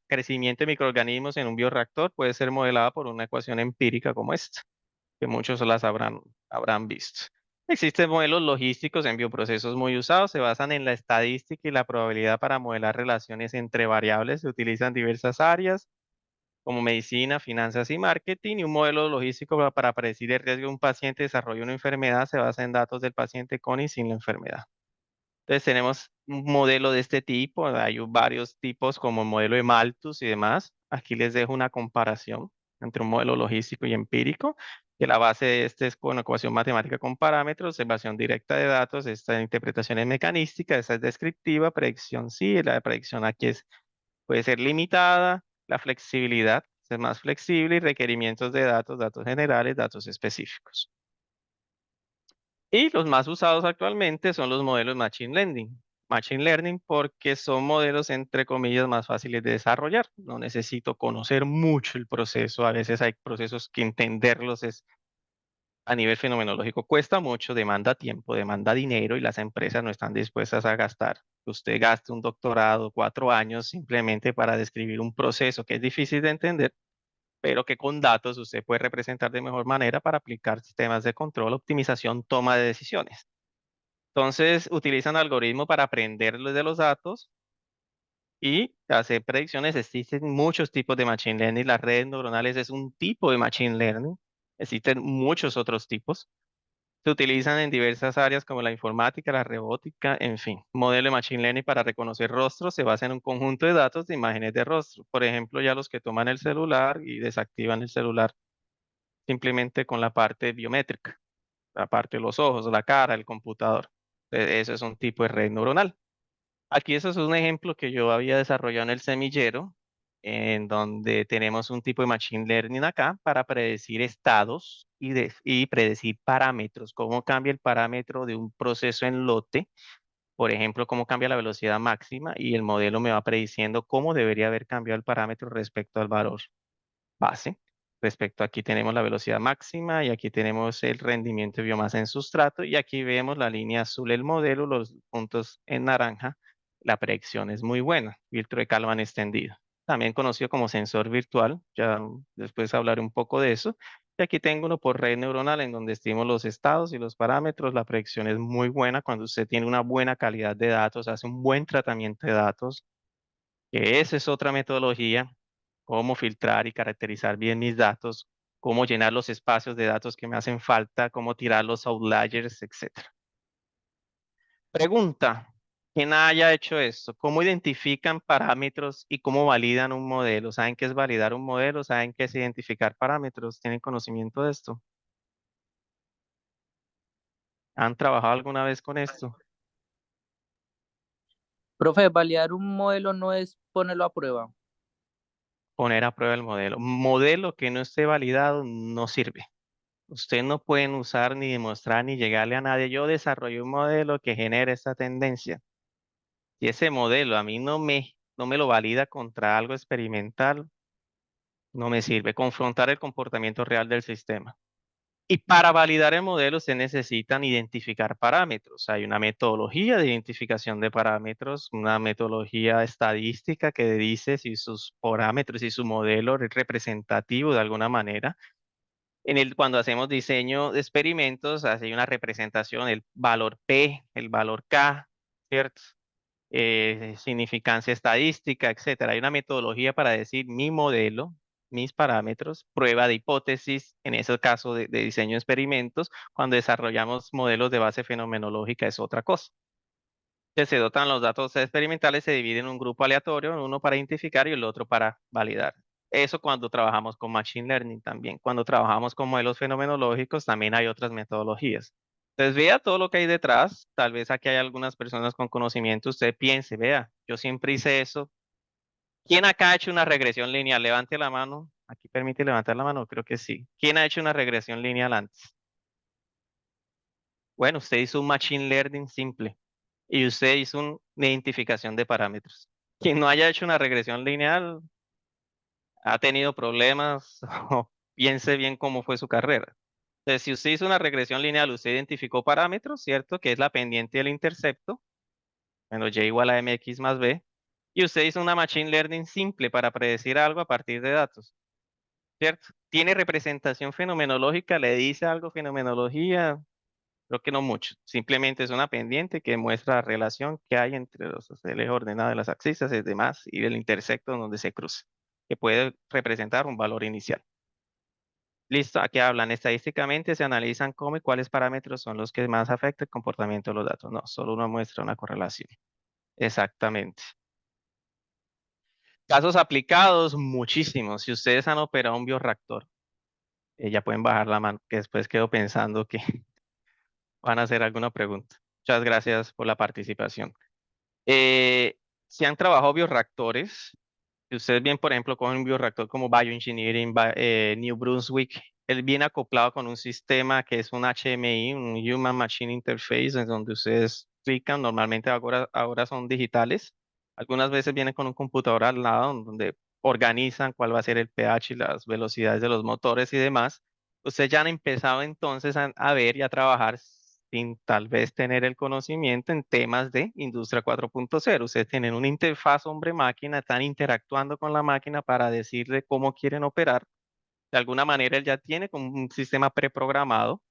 crecimiento de microorganismos en un bioreactor puede ser modelada por una ecuación empírica como esta, que muchos las habrán visto. Existen modelos logísticos en bioprocesos muy usados, se basan en la estadística y la probabilidad para modelar relaciones entre variables, se utilizan diversas áreas como medicina, finanzas y marketing, y un modelo logístico para predecir el riesgo de un paciente desarrolle una enfermedad se basa en datos del paciente con y sin la enfermedad. Entonces tenemos un modelo de este tipo, hay varios tipos como el modelo de Malthus y demás. Aquí les dejo una comparación entre un modelo logístico y empírico, que la base de este es con ecuación matemática con parámetros, observación directa de datos, esta interpretación es mecanística, esta es descriptiva, predicción sí, la predicción aquí puede ser limitada, la flexibilidad es más flexible y requerimientos de datos, datos generales, datos específicos. Y los más usados actualmente son los modelos Machine Learning. Machine Learning porque son modelos entre comillas más fáciles de desarrollar. No necesito conocer mucho el proceso. A veces hay procesos que entenderlos es a nivel fenomenológico cuesta mucho, demanda tiempo, demanda dinero y las empresas no están dispuestas a gastar. Que usted gaste un doctorado, 4 años simplemente para describir un proceso que es difícil de entender, pero que con datos usted puede representar de mejor manera para aplicar sistemas de control, optimización, toma de decisiones. Entonces, utilizan algoritmos para aprender de los datos y hacer predicciones. Existen muchos tipos de Machine Learning. Las redes neuronales es un tipo de Machine Learning. Existen muchos otros tipos. Se utilizan en diversas áreas como la informática, la robótica, en fin. Modelo de Machine Learning para reconocer rostros se basa en un conjunto de datos de imágenes de rostro. Por ejemplo, ya los que toman el celular y desactivan el celular simplemente con la parte biométrica, la parte de los ojos, la cara, el computador. Eso es un tipo de red neuronal. Aquí eso es un ejemplo que yo había desarrollado en el semillero. en donde tenemos un tipo de Machine Learning acá para predecir estados y predecir parámetros, cómo cambia el parámetro de un proceso en lote, por ejemplo, cómo cambia la velocidad máxima y el modelo me va prediciendo cómo debería haber cambiado el parámetro respecto al valor base. Respecto aquí tenemos la velocidad máxima y aquí tenemos el rendimiento de biomasa en sustrato y aquí vemos la línea azul el modelo, los puntos en naranja. La predicción es muy buena, filtro de Kalman extendido, también conocido como sensor virtual, ya después hablaré un poco de eso. Y aquí tengo uno por red neuronal en donde estimo los estados y los parámetros. La predicción es muy buena cuando usted tiene una buena calidad de datos, hace un buen tratamiento de datos, que esa es otra metodología, cómo filtrar y caracterizar bien mis datos, cómo llenar los espacios de datos que me hacen falta, cómo tirar los outliers, etc. Pregunta, ¿quién haya hecho esto? ¿Cómo identifican parámetros y cómo validan un modelo? ¿Saben qué es validar un modelo? ¿Saben qué es identificar parámetros? ¿Tienen conocimiento de esto? ¿Han trabajado alguna vez con esto? Profe, validar un modelo no es ponerlo a prueba. Poner a prueba el modelo. Modelo que no esté validado no sirve. Ustedes no pueden usar ni demostrar ni llegarle a nadie. Yo desarrollé un modelo que genera esta tendencia. Y ese modelo a mí no me lo valida contra algo experimental, no me sirve. Confrontar el comportamiento real del sistema. Y para validar el modelo se necesitan identificar parámetros. Hay una metodología de identificación de parámetros, una metodología estadística que dice si sus parámetros y su modelo es representativo de alguna manera. Cuando hacemos diseño de experimentos, hay una representación, el valor P, el valor K, ¿cierto? Significancia estadística, etcétera. Hay una metodología para decir mi modelo, mis parámetros, prueba de hipótesis, en ese caso de diseño de experimentos, cuando desarrollamos modelos de base fenomenológica es otra cosa. Que se dotan los datos experimentales, se dividen en un grupo aleatorio, uno para identificar y el otro para validar. Eso cuando trabajamos con Machine Learning también. Cuando trabajamos con modelos fenomenológicos también hay otras metodologías. Entonces vea todo lo que hay detrás. Tal vez aquí hay algunas personas con conocimiento. Usted piense, vea, yo siempre hice eso. ¿Quién acá ha hecho una regresión lineal? Levante la mano. Aquí permite levantar la mano, creo que sí. ¿Quién ha hecho una regresión lineal antes? Bueno, usted hizo un Machine Learning simple y usted hizo una identificación de parámetros. Quien no haya hecho una regresión lineal ha tenido problemas o piense bien cómo fue su carrera. Entonces, si usted hizo una regresión lineal, usted identificó parámetros, ¿cierto? Que es la pendiente del intercepto, bueno, y igual a mx más b, y usted hizo una machine learning simple para predecir algo a partir de datos, ¿cierto? ¿Tiene representación fenomenológica? ¿Le dice algo fenomenología? Creo que no mucho. Simplemente es una pendiente que muestra la relación que hay entre el eje ordenado de las axis y demás y el intersecto donde se cruza, que puede representar un valor inicial. Listo, aquí hablan estadísticamente, se analizan cómo y cuáles parámetros son los que más afectan el comportamiento de los datos. No, solo uno muestra una correlación. Exactamente. Casos aplicados, muchísimos. Si ustedes han operado un bioreactor, ya pueden bajar la mano, que después quedo pensando que van a hacer alguna pregunta. Muchas gracias por la participación. Si han trabajado bioreactores, si ustedes ven, por ejemplo, con un bioreactor como Bioengineering, New Brunswick, él viene acoplado con un sistema que es un HMI, un Human Machine Interface, en donde ustedes clican, normalmente ahora son digitales. Algunas veces viene con un computador al lado donde organizan cuál va a ser el pH y las velocidades de los motores y demás. Ustedes ya han empezado entonces a ver y a trabajar sin tal vez tener el conocimiento en temas de industria 4.0. Ustedes tienen una interfaz hombre-máquina, están interactuando con la máquina para decirle cómo quieren operar. De alguna manera él ya tiene como un sistema preprogramado,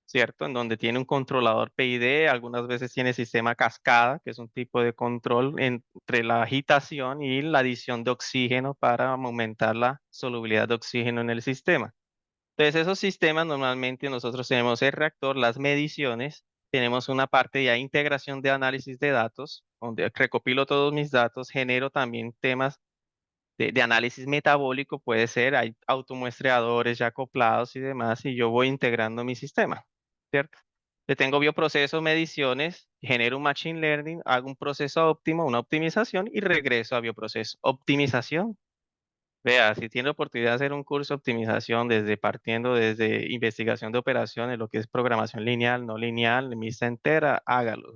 ¿cierto? En donde tiene un controlador PID, algunas veces tiene sistema cascada, que es un tipo de control entre la agitación y la adición de oxígeno para aumentar la solubilidad de oxígeno en el sistema. Entonces, esos sistemas normalmente nosotros tenemos el reactor, las mediciones, tenemos una parte de integración de análisis de datos, donde recopilo todos mis datos, genero también temas de análisis metabólico, puede ser, hay automuestreadores ya acoplados y demás, y yo voy integrando mi sistema, ¿cierto? Le tengo bioprocesos, mediciones, genero un machine learning, hago un proceso óptimo, una optimización y regreso a bioproceso. Optimización, Vea, si tiene la oportunidad de hacer un curso de optimización partiendo desde investigación de operaciones, lo que es programación lineal, no lineal, mixta entera, hágalo.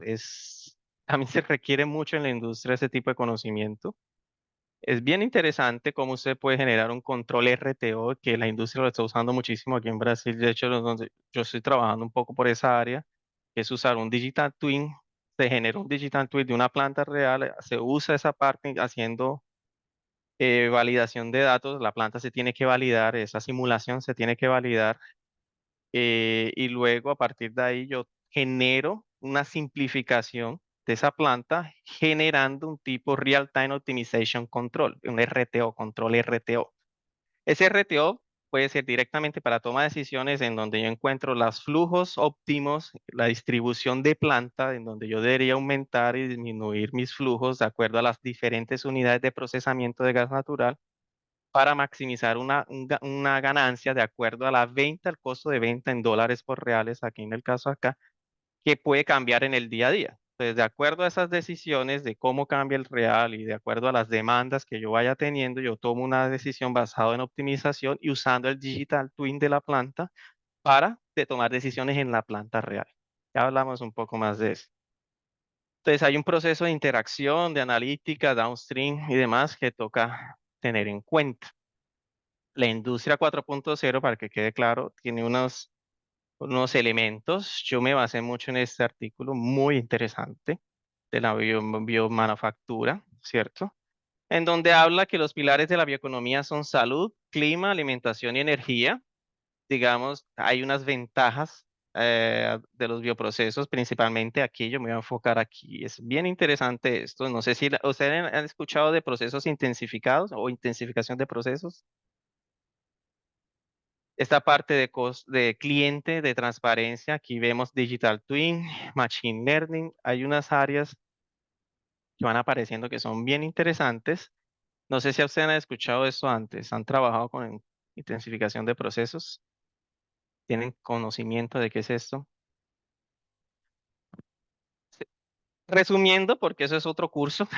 También se requiere mucho en la industria ese tipo de conocimiento. Es bien interesante cómo usted puede generar un control RTO, que la industria lo está usando muchísimo aquí en Brasil. De hecho, donde yo estoy trabajando un poco por esa área, que es usar un digital twin. Se genera un digital twin de una planta real, se usa esa parte haciendo validación de datos. La planta se tiene que validar, esa simulación se tiene que validar, y luego a partir de ahí yo genero una simplificación de esa planta generando un tipo Real Time Optimization Control, un RTO, control RTO. Ese RTO puede ser directamente para toma de decisiones en donde yo encuentro los flujos óptimos, la distribución de planta, en donde yo debería aumentar y disminuir mis flujos de acuerdo a las diferentes unidades de procesamiento de gas natural para maximizar una ganancia de acuerdo a la venta, el costo de venta en dólares por reales, aquí en el caso acá, que puede cambiar en el día a día. Entonces, de acuerdo a esas decisiones de cómo cambia el real y de acuerdo a las demandas que yo vaya teniendo, yo tomo una decisión basada en optimización y usando el digital twin de la planta para tomar decisiones en la planta real. Ya hablamos un poco más de eso. Entonces, hay un proceso de interacción, de analítica, downstream y demás que toca tener en cuenta. La industria 4.0, para que quede claro, tiene unos elementos. Yo me basé mucho en este artículo muy interesante de la biomanufactura, ¿cierto? En donde habla que los pilares de la bioeconomía son salud, clima, alimentación y energía. Digamos, hay unas ventajas de los bioprocesos, principalmente aquí. Yo me voy a enfocar aquí. Es bien interesante esto. No sé si ustedes han escuchado de procesos intensificados o intensificación de procesos. Esta parte de cliente, de transparencia, aquí vemos Digital Twin, Machine Learning. Hay unas áreas que van apareciendo que son bien interesantes. No sé si ustedes han escuchado esto antes. ¿Han trabajado con intensificación de procesos? ¿Tienen conocimiento de qué es esto? Resumiendo, porque eso es otro curso,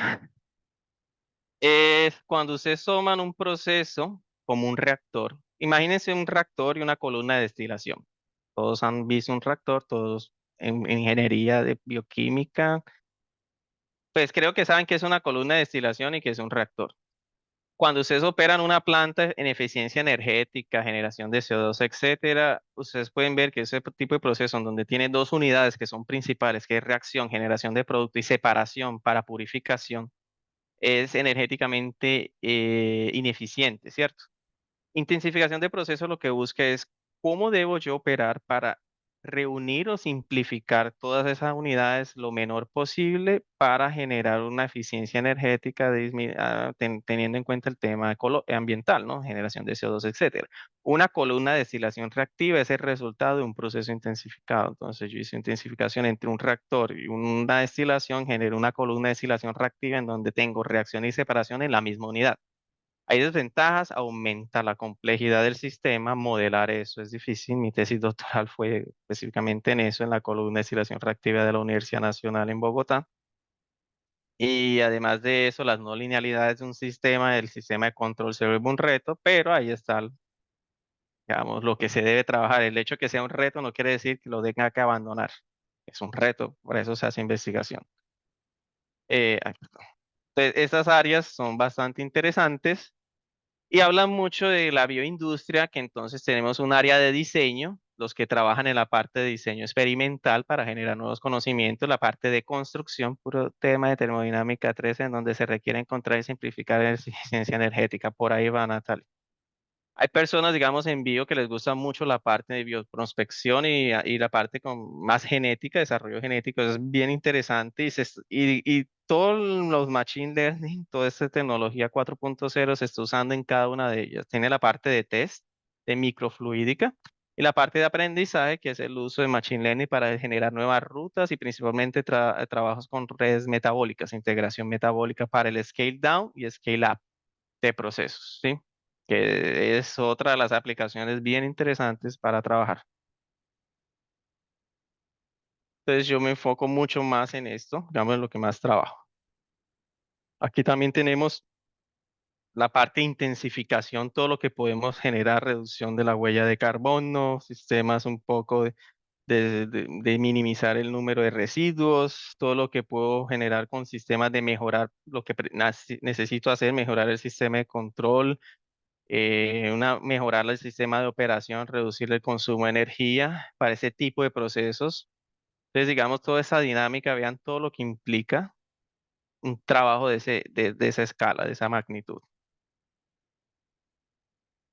es cuando ustedes toman un proceso como un reactor. Imagínense un reactor y una columna de destilación. Todos han visto un reactor, todos en ingeniería de bioquímica, pues creo que saben que es una columna de destilación y que es un reactor. Cuando ustedes operan una planta en eficiencia energética, generación de CO2, etcétera, ustedes pueden ver que ese tipo de proceso en donde tiene dos unidades que son principales, que es reacción, generación de producto y separación para purificación, es energéticamente ineficiente, ¿cierto? Intensificación de proceso lo que busca es cómo debo yo operar para reunir o simplificar todas esas unidades lo menor posible para generar una eficiencia energética teniendo en cuenta el tema ambiental, ¿no? Generación de CO2, etcétera. Una columna de destilación reactiva es el resultado de un proceso intensificado. Entonces yo hice intensificación entre un reactor y una destilación, genero una columna de destilación reactiva en donde tengo reacción y separación en la misma unidad. Hay desventajas, aumenta la complejidad del sistema, modelar eso es difícil. Mi tesis doctoral fue específicamente en eso, en la columna de destilación reactiva de la Universidad Nacional en Bogotá. Y además de eso, las no linealidades de un sistema, el sistema de control se vuelve un reto, pero ahí está, digamos, lo que se debe trabajar. El hecho de que sea un reto no quiere decir que lo tenga que abandonar. Es un reto, por eso se hace investigación. Perdón. Entonces, estas áreas son bastante interesantes. Y hablan mucho de la bioindustria, que entonces tenemos un área de diseño, los que trabajan en la parte de diseño experimental para generar nuevos conocimientos, la parte de construcción, puro tema de termodinámica 3, en donde se requiere encontrar y simplificar la eficiencia energética. Por ahí va, Natalia. Hay personas, digamos, en bio que les gusta mucho la parte de bioprospección y la parte con más genética, desarrollo genético, es bien interesante y todos los machine learning, toda esta tecnología 4.0 se está usando en cada una de ellas. Tiene la parte de test, de microfluídica y la parte de aprendizaje, que es el uso de machine learning para generar nuevas rutas y principalmente trabajos con redes metabólicas, integración metabólica para el scale down y scale up de procesos, ¿sí? Que es otra de las aplicaciones bien interesantes para trabajar. Entonces yo me enfoco mucho más en esto, digamos, en lo que más trabajo. Aquí también tenemos la parte de intensificación, todo lo que podemos generar, reducción de la huella de carbono, sistemas un poco de minimizar el número de residuos, todo lo que puedo generar con sistemas de mejorar lo que necesito hacer, mejorar el sistema de control, mejorar el sistema de operación, reducir el consumo de energía para ese tipo de procesos. Entonces, digamos, toda esa dinámica, vean todo lo que implica un trabajo de esa escala, de esa magnitud.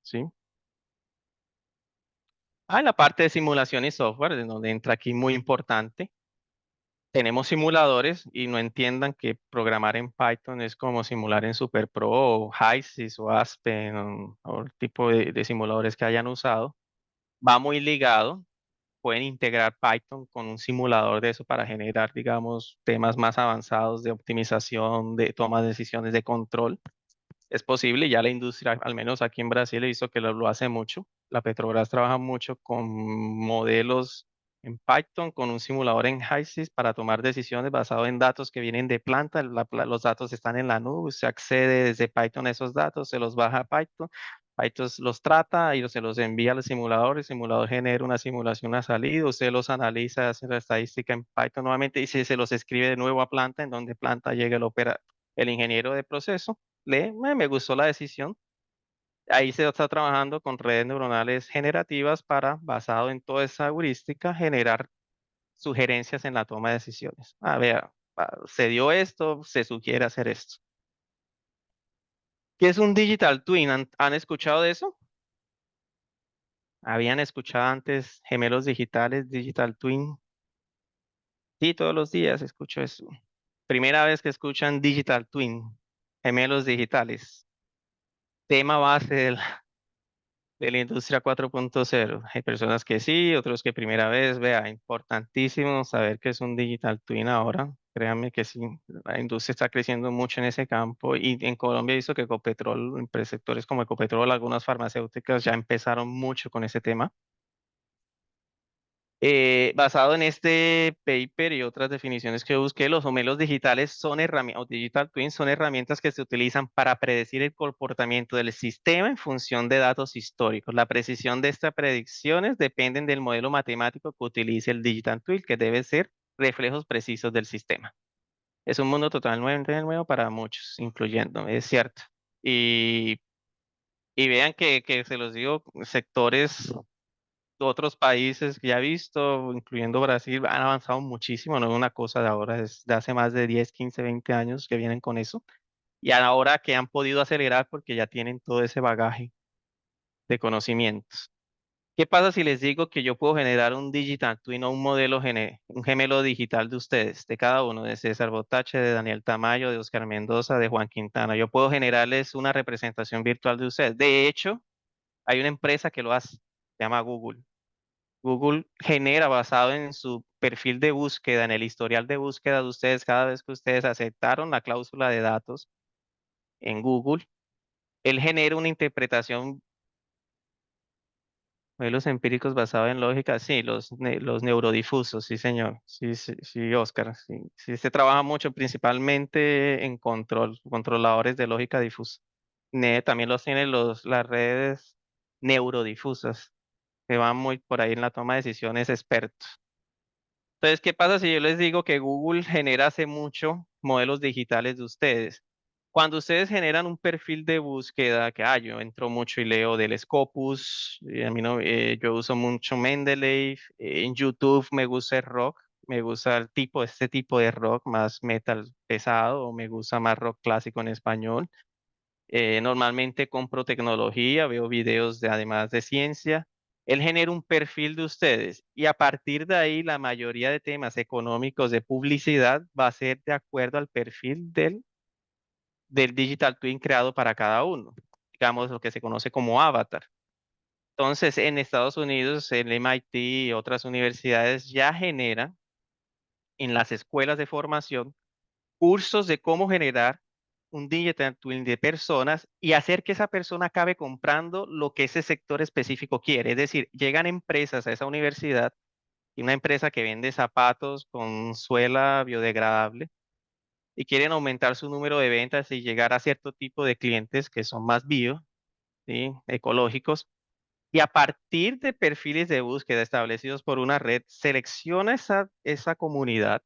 ¿Sí? En la parte de simulación y software, de donde entra aquí muy importante. Tenemos simuladores y no entiendan que programar en Python es como simular en SuperPro o HYSYS o Aspen o el tipo de simuladores que hayan usado. Va muy ligado. Pueden integrar Python con un simulador de eso para generar, digamos, temas más avanzados de optimización, de toma de decisiones, de control. Es posible, ya la industria, al menos aquí en Brasil, he visto que lo hace mucho. La Petrobras trabaja mucho con modelos en Python, con un simulador en HYSYS para tomar decisiones basado en datos que vienen de planta. Los datos están en la nube, se accede desde Python a esos datos, se los baja a Python. Python los trata y se los envía al simulador. El simulador genera una simulación a salida, usted los analiza, hace la estadística en Python nuevamente y se los escribe de nuevo a planta, en donde planta llega el ingeniero de proceso me gustó la decisión. Ahí se está trabajando con redes neuronales generativas para, basado en toda esa heurística, generar sugerencias en la toma de decisiones. Vea, se dio esto, se sugiere hacer esto. ¿Qué es un digital twin? ¿Han escuchado de eso? ¿Habían escuchado antes gemelos digitales, digital twin? Sí, todos los días escucho eso. Primera vez que escuchan digital twin, gemelos digitales. Tema base de la industria 4.0. Hay personas que sí, otros que primera vez. Vea, importantísimo saber que es un digital twin ahora. Créanme que sí, la industria está creciendo mucho en ese campo y en Colombia he visto que Ecopetrol, en sectores como Ecopetrol, algunas farmacéuticas ya empezaron mucho con ese tema. Basado en este paper y otras definiciones que busqué, los gemelos digitales son herramientas, o digital twins son herramientas que se utilizan para predecir el comportamiento del sistema en función de datos históricos. La precisión de estas predicciones dependen del modelo matemático que utilice el digital twin, que debe ser reflejos precisos del sistema. Es un mundo totalmente nuevo para muchos, incluyéndome, es cierto. Y, y vean que se los digo, sectores otros países que ya he visto, incluyendo Brasil, han avanzado muchísimo, no es una cosa de ahora, es de hace más de 10, 15, 20 años que vienen con eso. Y ahora que han podido acelerar porque ya tienen todo ese bagaje de conocimientos. ¿Qué pasa si les digo que yo puedo generar un digital twin o un modelo, un gemelo digital de ustedes, de cada uno, de César Botache, de Daniel Tamayo, de Oscar Mendoza, de Juan Quintana? Yo puedo generarles una representación virtual de ustedes. De hecho, hay una empresa que lo hace, se llama Google. Google genera basado en su perfil de búsqueda, en el historial de búsqueda de ustedes, cada vez que ustedes aceptaron la cláusula de datos en Google, él genera una interpretación, modelos empíricos basados en lógica, sí, los neurodifusos, sí, señor, sí, sí, sí, Oscar, sí, sí, se trabaja mucho principalmente en controladores de lógica difusa. También los tienen las redes neurodifusas, que van muy por ahí en la toma de decisiones expertos. Entonces, ¿qué pasa si yo les digo que Google genera hace mucho modelos digitales de ustedes? Cuando ustedes generan un perfil de búsqueda, que yo entro mucho y leo del Scopus, a mí no, yo uso mucho Mendeley, en YouTube me gusta el rock, me gusta este tipo de rock más metal pesado, o me gusta más rock clásico en español. Normalmente compro tecnología, veo videos además de ciencia. Él genera un perfil de ustedes y a partir de ahí la mayoría de temas económicos de publicidad va a ser de acuerdo al perfil del Digital Twin creado para cada uno. Digamos lo que se conoce como avatar. Entonces, en Estados Unidos, el MIT y otras universidades ya generan en las escuelas de formación cursos de cómo generar un digital twin de personas y hacer que esa persona acabe comprando lo que ese sector específico quiere. Es decir, llegan empresas a esa universidad y una empresa que vende zapatos con suela biodegradable y quieren aumentar su número de ventas y llegar a cierto tipo de clientes que son más bio, ¿sí? Ecológicos. Y a partir de perfiles de búsqueda establecidos por una red, selecciona esa comunidad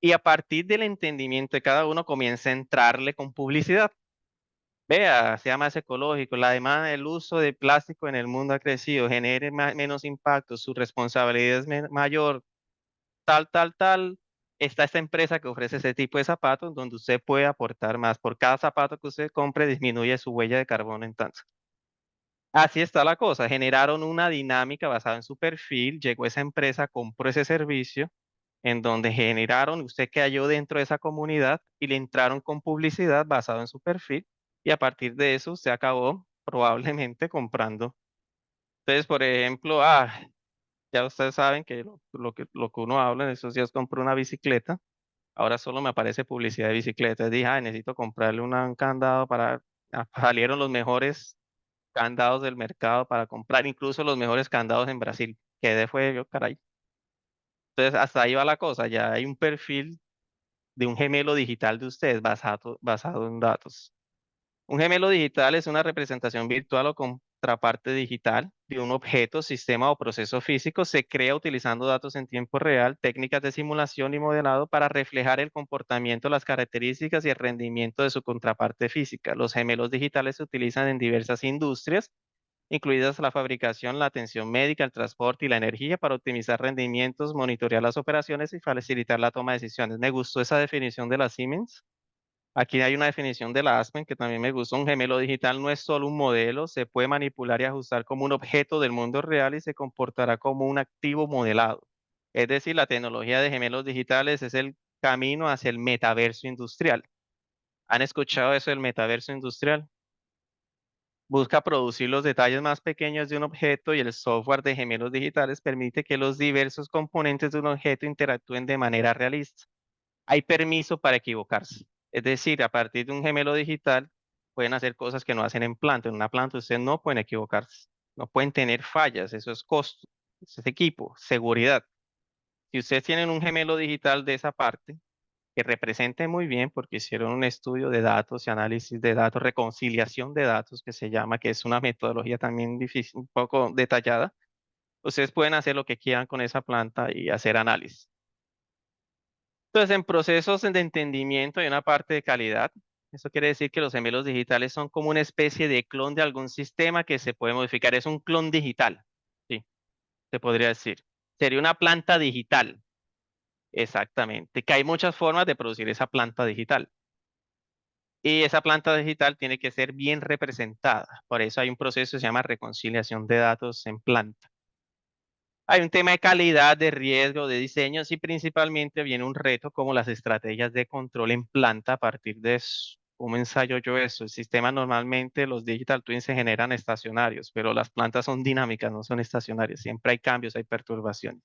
y a partir del entendimiento de cada uno comienza a entrarle con publicidad. Vea, sea más ecológico, la demanda del uso de plástico en el mundo ha crecido, genere menos impacto, su responsabilidad es mayor, tal. Está esta empresa que ofrece ese tipo de zapatos donde usted puede aportar más. Por cada zapato que usted compre, disminuye su huella de carbono en tanto. Así está la cosa. Generaron una dinámica basada en su perfil. Llegó esa empresa, compró ese servicio, en donde generaron, usted cayó dentro de esa comunidad y le entraron con publicidad basado en su perfil. Y a partir de eso, usted acabó probablemente comprando. Entonces, por ejemplo, ya ustedes saben que lo que uno habla en esos días, compró una bicicleta. Ahora solo me aparece publicidad de bicicletas. Dije, necesito comprarle un candado para. Salieron los mejores candados del mercado para comprar, incluso los mejores candados en Brasil. Quedé fue yo, caray. Entonces, hasta ahí va la cosa. Ya hay un perfil de un gemelo digital de ustedes basado en datos. Un gemelo digital es una representación virtual o contraparte digital de un objeto, sistema o proceso físico. Se crea utilizando datos en tiempo real, técnicas de simulación y modelado para reflejar el comportamiento, las características y el rendimiento de su contraparte física. Los gemelos digitales se utilizan en diversas industrias, incluidas la fabricación, la atención médica, el transporte y la energía, para optimizar rendimientos, monitorear las operaciones y facilitar la toma de decisiones. Me gustó esa definición de la Siemens. Aquí hay una definición de la Aspen que también me gustó. Un gemelo digital no es solo un modelo, se puede manipular y ajustar como un objeto del mundo real y se comportará como un activo modelado. Es decir, la tecnología de gemelos digitales es el camino hacia el metaverso industrial. ¿Han escuchado eso del metaverso industrial? Busca producir los detalles más pequeños de un objeto y el software de gemelos digitales permite que los diversos componentes de un objeto interactúen de manera realista. Hay permiso para equivocarse. Es decir, a partir de un gemelo digital pueden hacer cosas que no hacen en planta. En una planta ustedes no pueden equivocarse, no pueden tener fallas, eso es costo, eso es equipo, seguridad. Si ustedes tienen un gemelo digital de esa parte, que represente muy bien, porque hicieron un estudio de datos y análisis de datos, reconciliación de datos, que se llama, que es una metodología también difícil, un poco detallada, ustedes pueden hacer lo que quieran con esa planta y hacer análisis. Entonces, en procesos de entendimiento hay una parte de calidad. Eso quiere decir que los gemelos digitales son como una especie de clon de algún sistema que se puede modificar. Es un clon digital, sí, se podría decir. Sería una planta digital, exactamente, que hay muchas formas de producir esa planta digital. Y esa planta digital tiene que ser bien representada. Por eso hay un proceso que se llama reconciliación de datos en planta. Hay un tema de calidad, de riesgo, de diseños y principalmente viene un reto como las estrategias de control en planta a partir de eso. ¿Cómo ensayo yo eso? El sistema normalmente, los digital twins se generan estacionarios, pero las plantas son dinámicas, no son estacionarias. Siempre hay cambios, hay perturbaciones.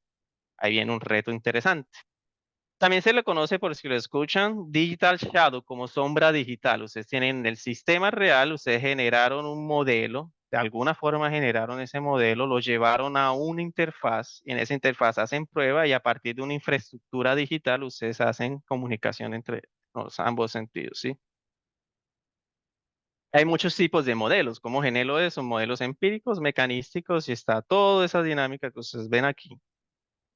Ahí viene un reto interesante. También se le conoce, por si lo escuchan, Digital Shadow, como sombra digital. Ustedes tienen el sistema real, ustedes generaron un modelo, de alguna forma generaron ese modelo, lo llevaron a una interfaz, y en esa interfaz hacen prueba y a partir de una infraestructura digital ustedes hacen comunicación entre ambos sentidos, ¿sí? Hay muchos tipos de modelos. ¿Cómo genero eso? Modelos empíricos, mecanísticos, y está toda esa dinámica que ustedes ven aquí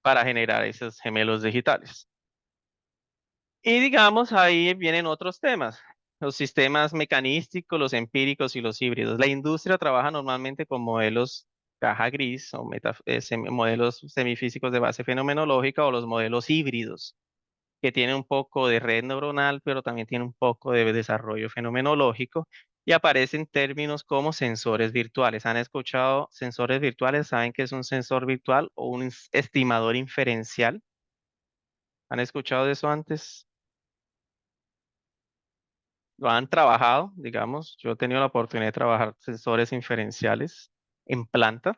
para generar esos gemelos digitales. Y digamos, ahí vienen otros temas, los sistemas mecanísticos, los empíricos y los híbridos. La industria trabaja normalmente con modelos caja gris o modelos semifísicos de base fenomenológica o los modelos híbridos, que tienen un poco de red neuronal, pero también tienen un poco de desarrollo fenomenológico y aparecen términos como sensores virtuales. ¿Han escuchado sensores virtuales? ¿Saben qué es un sensor virtual o un estimador inferencial? ¿Han escuchado de eso antes? Lo han trabajado, digamos. Yo he tenido la oportunidad de trabajar sensores inferenciales en planta.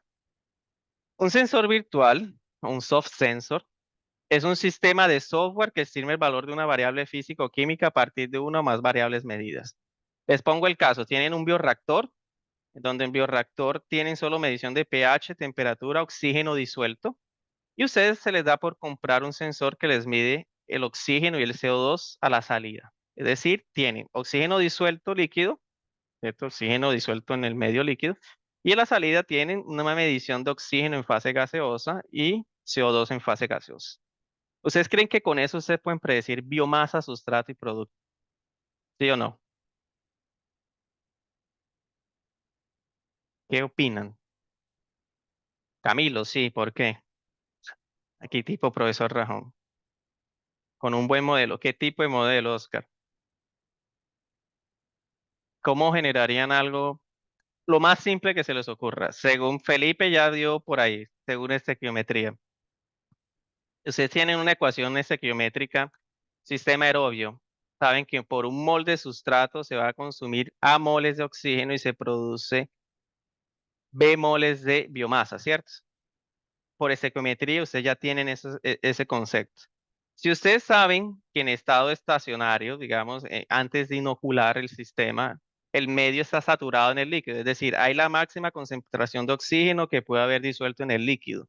Un sensor virtual, un soft sensor, es un sistema de software que estima el valor de una variable física o química a partir de una o más variables medidas. Les pongo el caso. Tienen un bioreactor, donde en bioreactor tienen solo medición de pH, temperatura, oxígeno disuelto. Y a ustedes se les da por comprar un sensor que les mide el oxígeno y el CO2 a la salida. Es decir, tienen oxígeno disuelto líquido, ¿cierto? Oxígeno disuelto en el medio líquido, y en la salida tienen una medición de oxígeno en fase gaseosa y CO2 en fase gaseosa. ¿Ustedes creen que con eso ustedes pueden predecir biomasa, sustrato y producto? ¿Sí o no? ¿Qué opinan? Camilo, sí, ¿por qué? Aquí tipo profesor Rajón. Con un buen modelo. ¿Qué tipo de modelo, Oscar? ¿Cómo generarían algo? Lo más simple que se les ocurra. Según Felipe ya dio por ahí, según estequiometría. Ustedes tienen una ecuación estequiométrica, sistema aerobio. Saben que por un mol de sustrato se va a consumir A moles de oxígeno y se produce B moles de biomasa, ¿cierto? Por estequiometría ustedes ya tienen ese concepto. Si ustedes saben que en estado estacionario, digamos, antes de inocular el sistema, el medio está saturado en el líquido, es decir, hay la máxima concentración de oxígeno que puede haber disuelto en el líquido.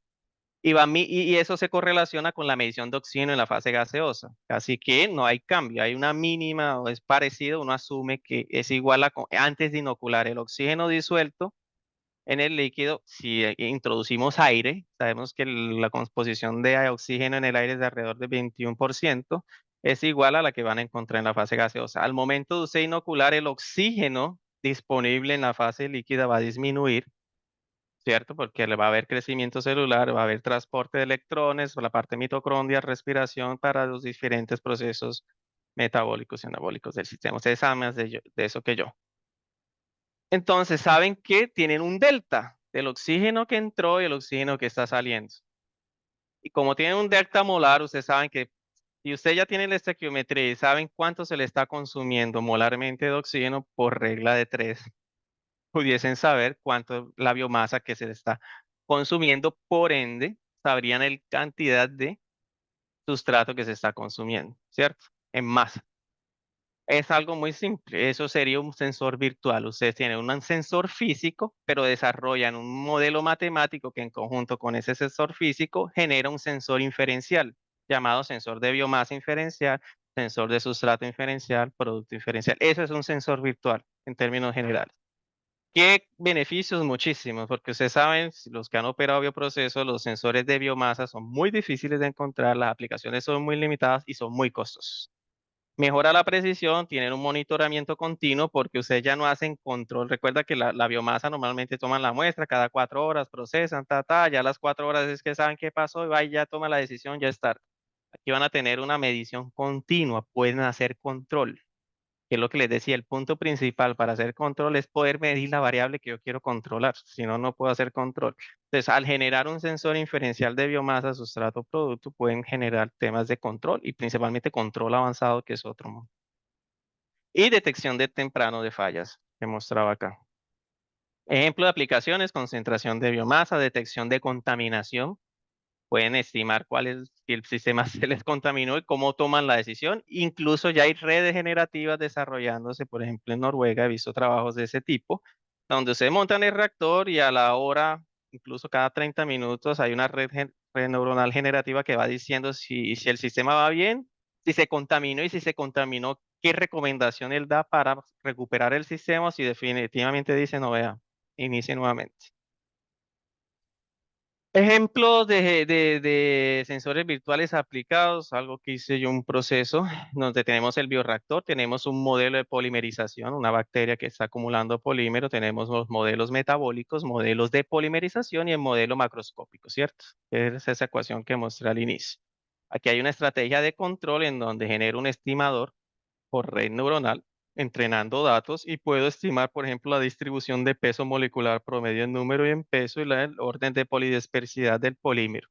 Y eso se correlaciona con la medición de oxígeno en la fase gaseosa. Así que no hay cambio, hay una mínima o es parecido, uno asume que es igual a antes de inocular el oxígeno disuelto en el líquido. Si introducimos aire, sabemos que la composición de oxígeno en el aire es de alrededor del 21%, es igual a la que van a encontrar en la fase gaseosa. Al momento de usted inocular, el oxígeno disponible en la fase líquida va a disminuir, ¿cierto? Porque le va a haber crecimiento celular, va a haber transporte de electrones, la parte mitocondria, respiración para los diferentes procesos metabólicos y anabólicos del sistema. Ustedes saben más de eso que yo. Entonces, saben que tienen un delta del oxígeno que entró y el oxígeno que está saliendo. Y como tienen un delta molar, ustedes saben que si usted ya tiene la estequiometría y saben cuánto se le está consumiendo molarmente de oxígeno por regla de 3, pudiesen saber cuánto la biomasa que se le está consumiendo, por ende, sabrían la cantidad de sustrato que se está consumiendo, ¿cierto? En masa. Es algo muy simple, eso sería un sensor virtual. Ustedes tienen un sensor físico, pero desarrollan un modelo matemático que en conjunto con ese sensor físico genera un sensor inferencial, llamado sensor de biomasa inferencial, sensor de sustrato inferencial, producto inferencial. Eso es un sensor virtual en términos generales. ¿Qué beneficios? Muchísimos, porque ustedes saben, los que han operado bioprocesos, los sensores de biomasa son muy difíciles de encontrar, las aplicaciones son muy limitadas y son muy costosos. Mejora la precisión, tienen un monitoramiento continuo porque ustedes ya no hacen control. Recuerda que la biomasa normalmente toman la muestra cada 4 horas, procesan, ya a las 4 horas es que saben qué pasó y va y ya toma la decisión, ya está. Aquí van a tener una medición continua, pueden hacer control, que es lo que les decía, el punto principal para hacer control es poder medir la variable que yo quiero controlar, si no, no puedo hacer control. Entonces, al generar un sensor inferencial de biomasa, sustrato, producto, pueden generar temas de control y principalmente control avanzado, que es otro modo. Y detección de temprano de fallas, que mostraba acá. Ejemplo de aplicaciones: concentración de biomasa, detección de contaminación. Pueden estimar cuál es, si el sistema se les contaminó y cómo toman la decisión. Incluso ya hay redes generativas desarrollándose, por ejemplo, en Noruega he visto trabajos de ese tipo, donde se montan el reactor y a la hora, incluso cada 30 minutos, hay una red neuronal generativa que va diciendo si el sistema va bien, si se contaminó y si se contaminó, qué recomendación él da para recuperar el sistema, o si definitivamente dice, no, vea, inicie nuevamente. Ejemplos de sensores virtuales aplicados, algo que hice yo, un proceso donde tenemos el bioreactor, tenemos un modelo de polimerización, una bacteria que está acumulando polímero, tenemos los modelos metabólicos, modelos de polimerización y el modelo macroscópico, ¿cierto? Es esa ecuación que mostré al inicio. Aquí hay una estrategia de control en donde genero un estimador por red neuronal, entrenando datos, y puedo estimar, por ejemplo, la distribución de peso molecular promedio en número y en peso y el orden de polidispersidad del polímero.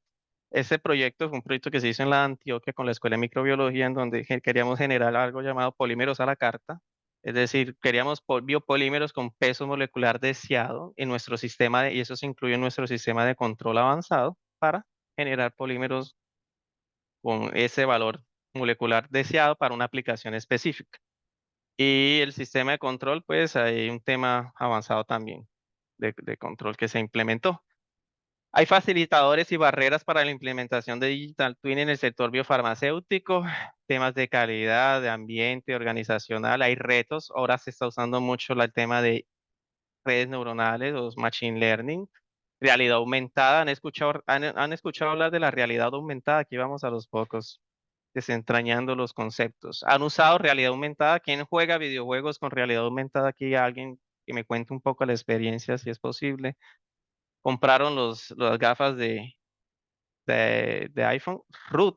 Ese proyecto fue un proyecto que se hizo en la Antioquia con la Escuela de Microbiología, en donde queríamos generar algo llamado polímeros a la carta. Es decir, queríamos biopolímeros con peso molecular deseado en nuestro sistema, y eso se incluye en nuestro sistema de control avanzado para generar polímeros con ese valor molecular deseado para una aplicación específica. Y el sistema de control, pues hay un tema avanzado también de control que se implementó. Hay facilitadores y barreras para la implementación de Digital Twin en el sector biofarmacéutico, temas de calidad, de ambiente, organizacional. Hay retos. Ahora se está usando mucho el tema de redes neuronales o machine learning. Realidad aumentada. ¿Han escuchado hablar de la realidad aumentada? Aquí vamos a los pocos, desentrañando los conceptos. ¿Han usado realidad aumentada? ¿Quién juega videojuegos con realidad aumentada? Aquí alguien que me cuente un poco la experiencia, si es posible. Compraron las gafas de iPhone. Ruth.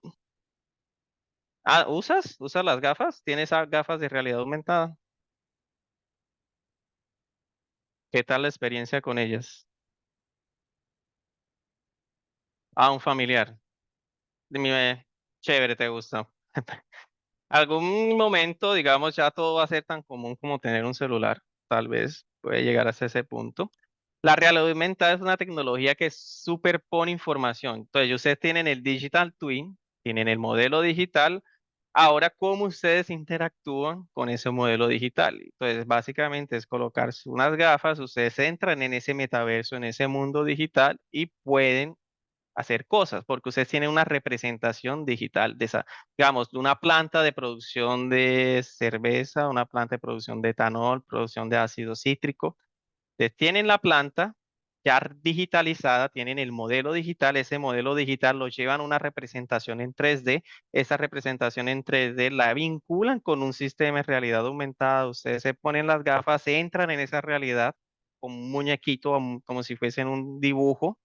Ah, ¿usas las gafas? ¿Tienes gafas de realidad aumentada? ¿Qué tal la experiencia con ellas? Ah, un familiar. Dime, chévere, ¿te gusta? Algún momento, digamos, ya todo va a ser tan común como tener un celular. Tal vez puede llegar hasta ese punto. La realidad aumentada es una tecnología que superpone información. Entonces, ustedes tienen el Digital Twin, tienen el modelo digital. Ahora, ¿cómo ustedes interactúan con ese modelo digital? Entonces, básicamente es colocarse unas gafas, ustedes entran en ese metaverso, en ese mundo digital y pueden hacer cosas, porque ustedes tienen una representación digital de esa, digamos, de una planta de producción de cerveza, una planta de producción de etanol, producción de ácido cítrico. Ustedes tienen la planta ya digitalizada, tienen el modelo digital, ese modelo digital lo llevan a una representación en 3D, esa representación en 3D la vinculan con un sistema de realidad aumentada, ustedes se ponen las gafas, entran en esa realidad como un muñequito, como si fuesen un dibujo,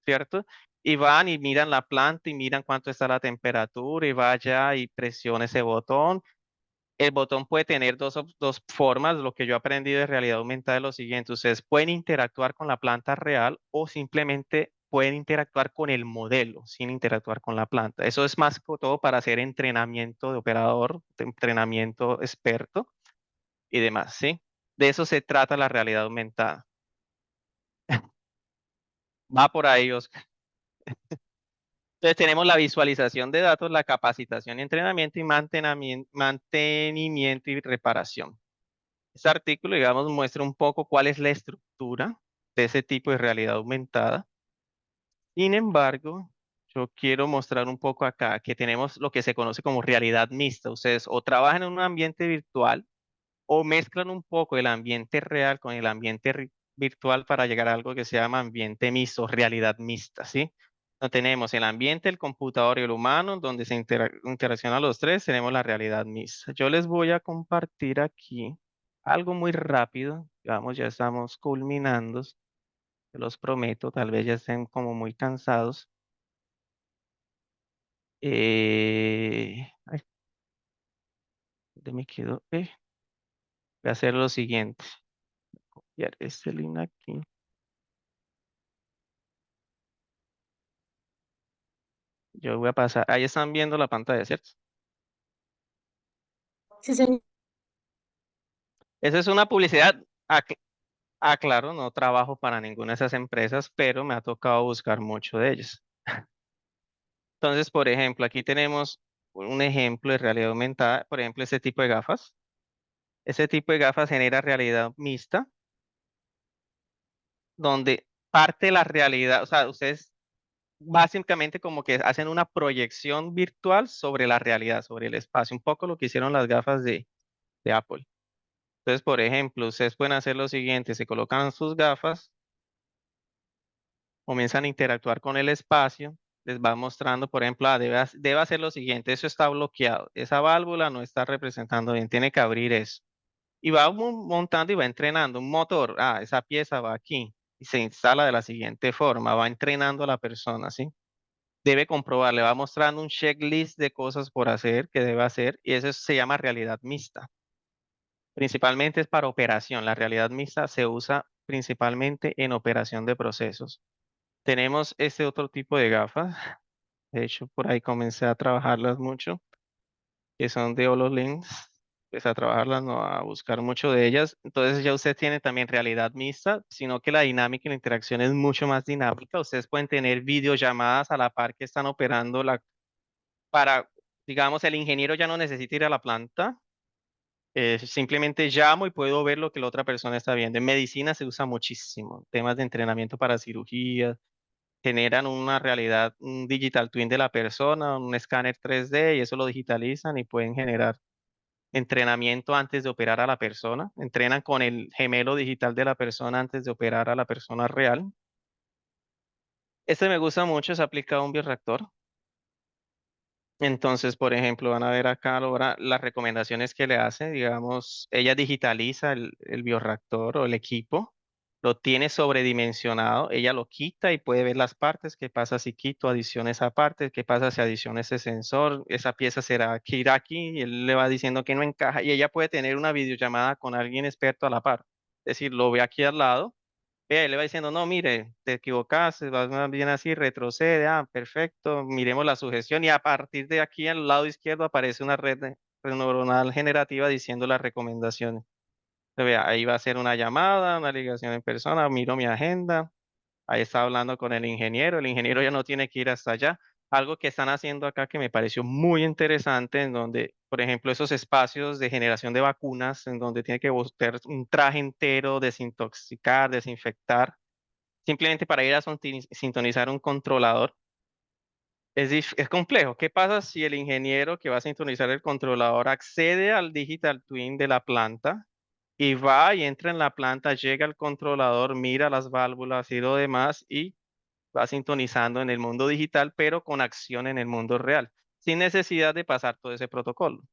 ¿cierto? Y van y miran la planta y miran cuánto está la temperatura y vaya y presiona ese botón. El botón puede tener dos formas. Lo que yo aprendí de realidad aumentada es lo siguiente. Ustedes pueden interactuar con la planta real o simplemente pueden interactuar con el modelo sin interactuar con la planta. Eso es más que todo para hacer entrenamiento de operador, entrenamiento experto y demás, ¿sí? De eso se trata la realidad aumentada. Va por ahí, Oscar. Entonces tenemos la visualización de datos, la capacitación y entrenamiento y mantenimiento y reparación. Este artículo, digamos, muestra un poco cuál es la estructura de ese tipo de realidad aumentada. Sin embargo, yo quiero mostrar un poco acá que tenemos lo que se conoce como realidad mixta. Ustedes o trabajan en un ambiente virtual o mezclan un poco el ambiente real con el ambiente virtual para llegar a algo que se llama ambiente mixto, realidad mixta, ¿sí? No tenemos el ambiente, el computador y el humano, donde se interaccionan los tres, tenemos la realidad mixta. Yo les voy a compartir aquí algo muy rápido, digamos, ya estamos culminando, se los prometo, tal vez ya estén como muy cansados. Ay, ¿dónde me quedo? Voy a hacer lo siguiente. Copiar este link aquí. Yo voy a pasar. Ahí están viendo la pantalla, ¿cierto? Sí, señor. Esa es una publicidad. Claro, no trabajo para ninguna de esas empresas, pero me ha tocado buscar mucho de ellas. Entonces, por ejemplo, aquí tenemos un ejemplo de realidad aumentada. Por ejemplo, este tipo de gafas. Ese tipo de gafas genera realidad mixta, donde parte de la realidad, o sea, ustedes básicamente como que hacen una proyección virtual sobre la realidad, sobre el espacio, un poco lo que hicieron las gafas de Apple. Entonces, por ejemplo, ustedes pueden hacer lo siguiente, se colocan sus gafas, comienzan a interactuar con el espacio, les va mostrando, por ejemplo, debe hacer lo siguiente, eso está bloqueado, esa válvula no está representando bien, tiene que abrir eso. Y va montando y va entrenando un motor, esa pieza va aquí y se instala de la siguiente forma, va entrenando a la persona, ¿sí? Debe comprobar, le va mostrando un checklist de cosas por hacer que debe hacer y eso se llama realidad mixta. Principalmente es para operación. La realidad mixta se usa principalmente en operación de procesos. Tenemos este otro tipo de gafas. De hecho, por ahí comencé a trabajarlas mucho, que son de HoloLens. Empecé a trabajarlas, no a buscar mucho de ellas. Entonces ya usted tiene también realidad mixta, sino que la dinámica y la interacción es mucho más dinámica. Ustedes pueden tener videollamadas a la par que están operando para, digamos, el ingeniero ya no necesita ir a la planta, simplemente llamo y puedo ver lo que la otra persona está viendo. En medicina se usa muchísimo, temas de entrenamiento para cirugías, generan una realidad, un digital twin de la persona, un escáner 3D y eso lo digitalizan y pueden generar entrenamiento antes de operar a la persona. Entrenan con el gemelo digital de la persona antes de operar a la persona real. Este me gusta mucho, es aplicado a un bioreactor. Entonces, por ejemplo, van a ver acá las recomendaciones que le hace. Digamos, ella digitaliza el bioreactor o el equipo, lo tiene sobredimensionado, ella lo quita y puede ver las partes. ¿Qué pasa si quito, adiciono esa parte? ¿Qué pasa si adiciono ese sensor? Esa pieza será que irá aquí y él le va diciendo que no encaja y ella puede tener una videollamada con alguien experto a la par. Es decir, lo ve aquí al lado. Vea, y le va diciendo, no, mire, te equivocaste, vas más bien así, retrocede, perfecto, miremos la sujeción y a partir de aquí al lado izquierdo aparece una red neuronal generativa diciendo las recomendaciones. Vea, ahí va a ser una llamada, una ligación en persona, miro mi agenda, ahí está hablando con el ingeniero ya no tiene que ir hasta allá. Algo que están haciendo acá que me pareció muy interesante, en donde, por ejemplo, esos espacios de generación de vacunas, en donde tiene que buscar un traje entero, desintoxicar, desinfectar, simplemente para ir a sintonizar un controlador. Es complejo. ¿Qué pasa si el ingeniero que va a sintonizar el controlador accede al digital twin de la planta y va y entra en la planta, llega al controlador, mira las válvulas y lo demás y va sintonizando en el mundo digital, pero con acción en el mundo real, sin necesidad de pasar todo ese protocolo?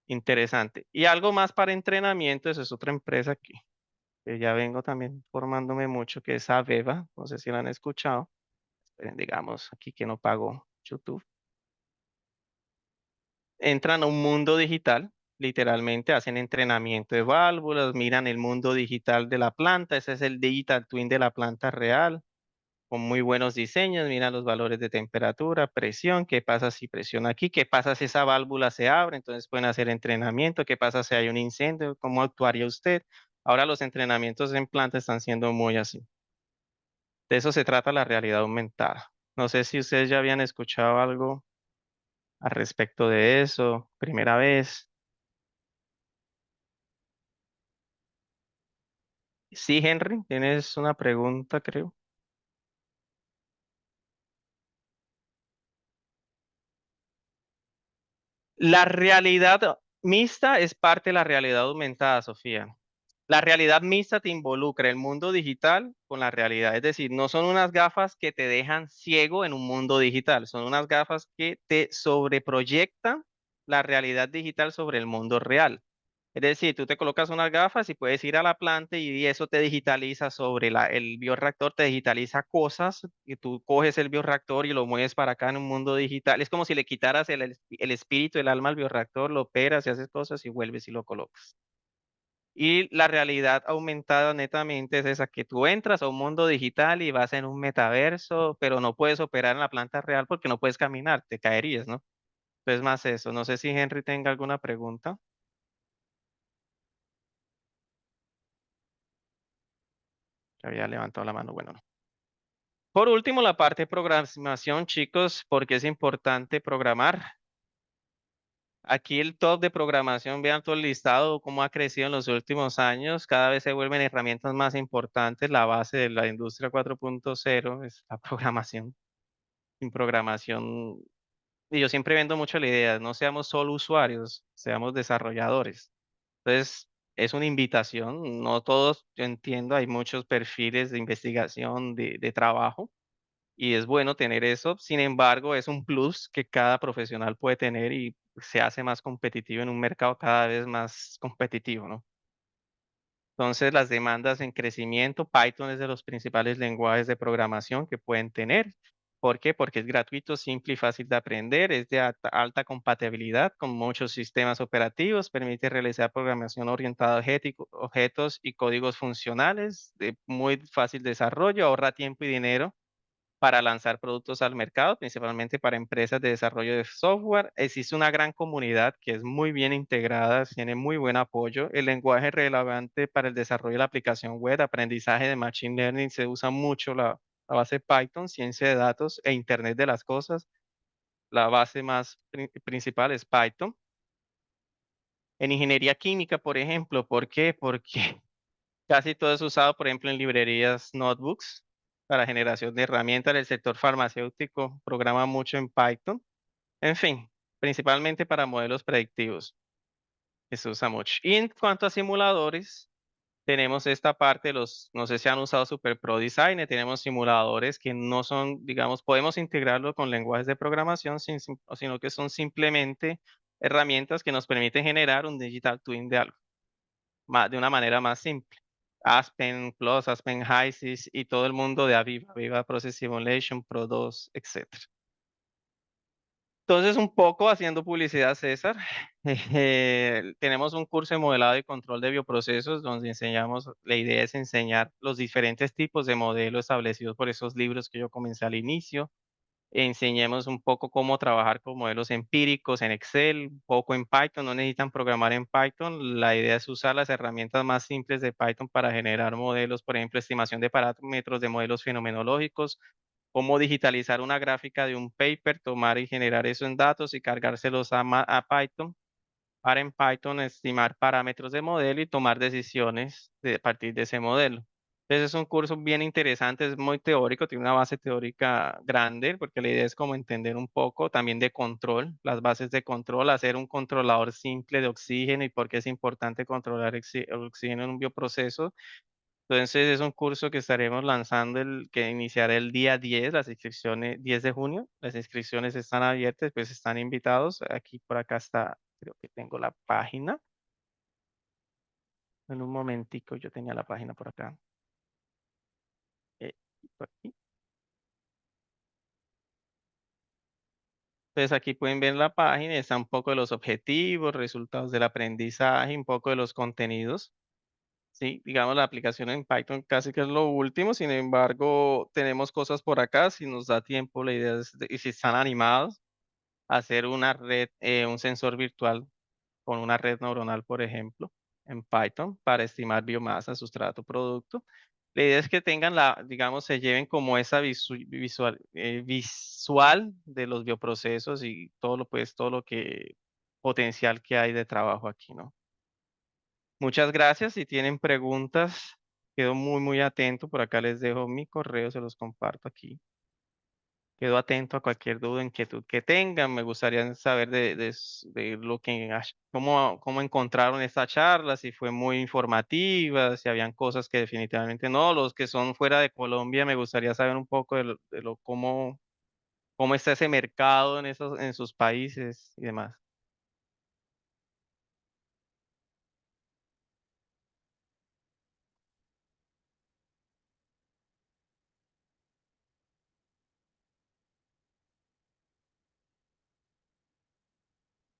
Interesante. Y algo más para entrenamiento, esa es otra empresa que ya vengo también formándome mucho, que es Aveva, no sé si la han escuchado. Esperen, digamos aquí que no pago YouTube. Entran a un mundo digital, literalmente hacen entrenamiento de válvulas, miran el mundo digital de la planta, ese es el digital twin de la planta real, con muy buenos diseños, miran los valores de temperatura, presión, qué pasa si presiona aquí, qué pasa si esa válvula se abre, entonces pueden hacer entrenamiento, qué pasa si hay un incendio, cómo actuaría usted. Ahora los entrenamientos en planta están siendo muy así. De eso se trata la realidad aumentada. No sé si ustedes ya habían escuchado algo al respecto de eso, primera vez. Sí, Henry, tienes una pregunta, creo. La realidad mixta es parte de la realidad aumentada, Sofía. La realidad mixta te involucra el mundo digital con la realidad. Es decir, no son unas gafas que te dejan ciego en un mundo digital, son unas gafas que te sobreproyectan la realidad digital sobre el mundo real. Es decir, tú te colocas unas gafas y puedes ir a la planta y eso te digitaliza sobre el bioreactor, te digitaliza cosas y tú coges el bioreactor y lo mueves para acá en un mundo digital. Es como si le quitaras el espíritu, el alma al bioreactor, lo operas y haces cosas y vuelves y lo colocas. Y la realidad aumentada netamente es esa, que tú entras a un mundo digital y vas en un metaverso, pero no puedes operar en la planta real porque no puedes caminar, te caerías, ¿no? Entonces más eso. No sé si Henry tenga alguna pregunta. Que había levantado la mano, bueno, no. Por último, la parte de programación, chicos, porque es importante programar. Aquí el top de programación, vean todo el listado, cómo ha crecido en los últimos años. Cada vez se vuelven herramientas más importantes. La base de la industria 4.0 es la programación. Sin programación, y yo siempre vendo mucho la idea, no seamos solo usuarios, seamos desarrolladores. Entonces, es una invitación. No todos, yo entiendo, hay muchos perfiles de investigación, de trabajo y es bueno tener eso. Sin embargo, es un plus que cada profesional puede tener y se hace más competitivo en un mercado cada vez más competitivo, ¿no? Entonces, las demandas en crecimiento, Python es de los principales lenguajes de programación que pueden tener. ¿Por qué? Porque es gratuito, simple y fácil de aprender, es de alta compatibilidad con muchos sistemas operativos, permite realizar programación orientada a objetos y códigos funcionales, de muy fácil desarrollo, ahorra tiempo y dinero para lanzar productos al mercado, principalmente para empresas de desarrollo de software. Existe una gran comunidad que es muy bien integrada, tiene muy buen apoyo. El lenguaje es relevante para el desarrollo de la aplicación web, aprendizaje de Machine Learning, se usa mucho la base Python, ciencia de datos e Internet de las cosas. La base más principal es Python. En ingeniería química, por ejemplo, ¿por qué? Porque casi todo es usado, por ejemplo, en librerías notebooks para generación de herramientas del sector farmacéutico, programa mucho en Python. En fin, principalmente para modelos predictivos, que se usa mucho. Y en cuanto a simuladores, tenemos esta parte de los, no sé si han usado Super Pro Designer, tenemos simuladores que no son, digamos, podemos integrarlo con lenguajes de programación, sino que son simplemente herramientas que nos permiten generar un digital twin de algo, de una manera más simple. Aspen Plus, Aspen HYSYS y todo el mundo de Aviva, Aviva Process Simulation, Pro 2, etc. Entonces, un poco haciendo publicidad, César, tenemos un curso de modelado y control de bioprocesos donde enseñamos, la idea es enseñar los diferentes tipos de modelos establecidos por esos libros que yo comencé al inicio. Enseñemos un poco cómo trabajar con modelos empíricos en Excel, un poco en Python, no necesitan programar en Python. La idea es usar las herramientas más simples de Python para generar modelos, por ejemplo, estimación de parámetros de modelos fenomenológicos, cómo digitalizar una gráfica de un paper, tomar y generar eso en datos y cargárselos a Python, para en Python estimar parámetros de modelo y tomar decisiones a partir de ese modelo. Entonces es un curso bien interesante, es muy teórico, tiene una base teórica grande, porque la idea es como entender un poco también de control, las bases de control, hacer un controlador simple de oxígeno y por qué es importante controlar el oxígeno en un bioproceso. Entonces es un curso que estaremos lanzando, que iniciará el día 10, las inscripciones, 10 de junio. Las inscripciones están abiertas, pues están invitados. Aquí por acá está, creo que tengo la página. En un momentico yo tenía la página por acá. Por aquí. Entonces aquí pueden ver la página, está un poco de los objetivos, resultados del aprendizaje, un poco de los contenidos. Sí, digamos la aplicación en Python casi que es lo último, sin embargo, tenemos cosas por acá, si nos da tiempo, la idea es, y si están animados, hacer una red, un sensor virtual con una red neuronal, por ejemplo, en Python para estimar biomasa, sustrato, producto. La idea es que tengan digamos, se lleven como esa visual de los bioprocesos y todo lo que potencial que hay de trabajo aquí, ¿no? Muchas gracias. Si tienen preguntas, quedo muy atento. Por acá les dejo mi correo, se los comparto aquí. Quedo atento a cualquier duda, inquietud que tengan. Me gustaría saber de lo que, cómo encontraron esta charla, si fue muy informativa, si habían cosas que definitivamente no. Los que son fuera de Colombia, me gustaría saber un poco cómo está ese mercado en sus países y demás.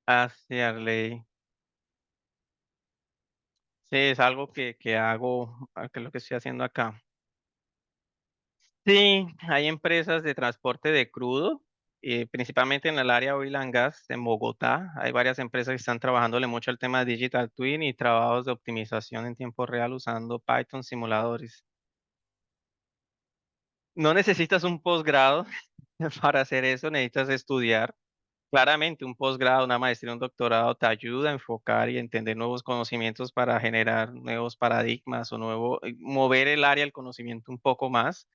Así, Arley. Sí, es algo que hago, que es lo que estoy haciendo acá. Sí, hay empresas de transporte de crudo, principalmente en el área oil and gas en Bogotá. Hay varias empresas que están trabajándole mucho al tema de Digital Twin y trabajos de optimización en tiempo real usando Python simuladores. No necesitas un posgrado para hacer eso, necesitas estudiar. Claramente, un posgrado, una maestría, un doctorado te ayuda a enfocar y entender nuevos conocimientos para generar nuevos paradigmas o mover el área del conocimiento un poco más.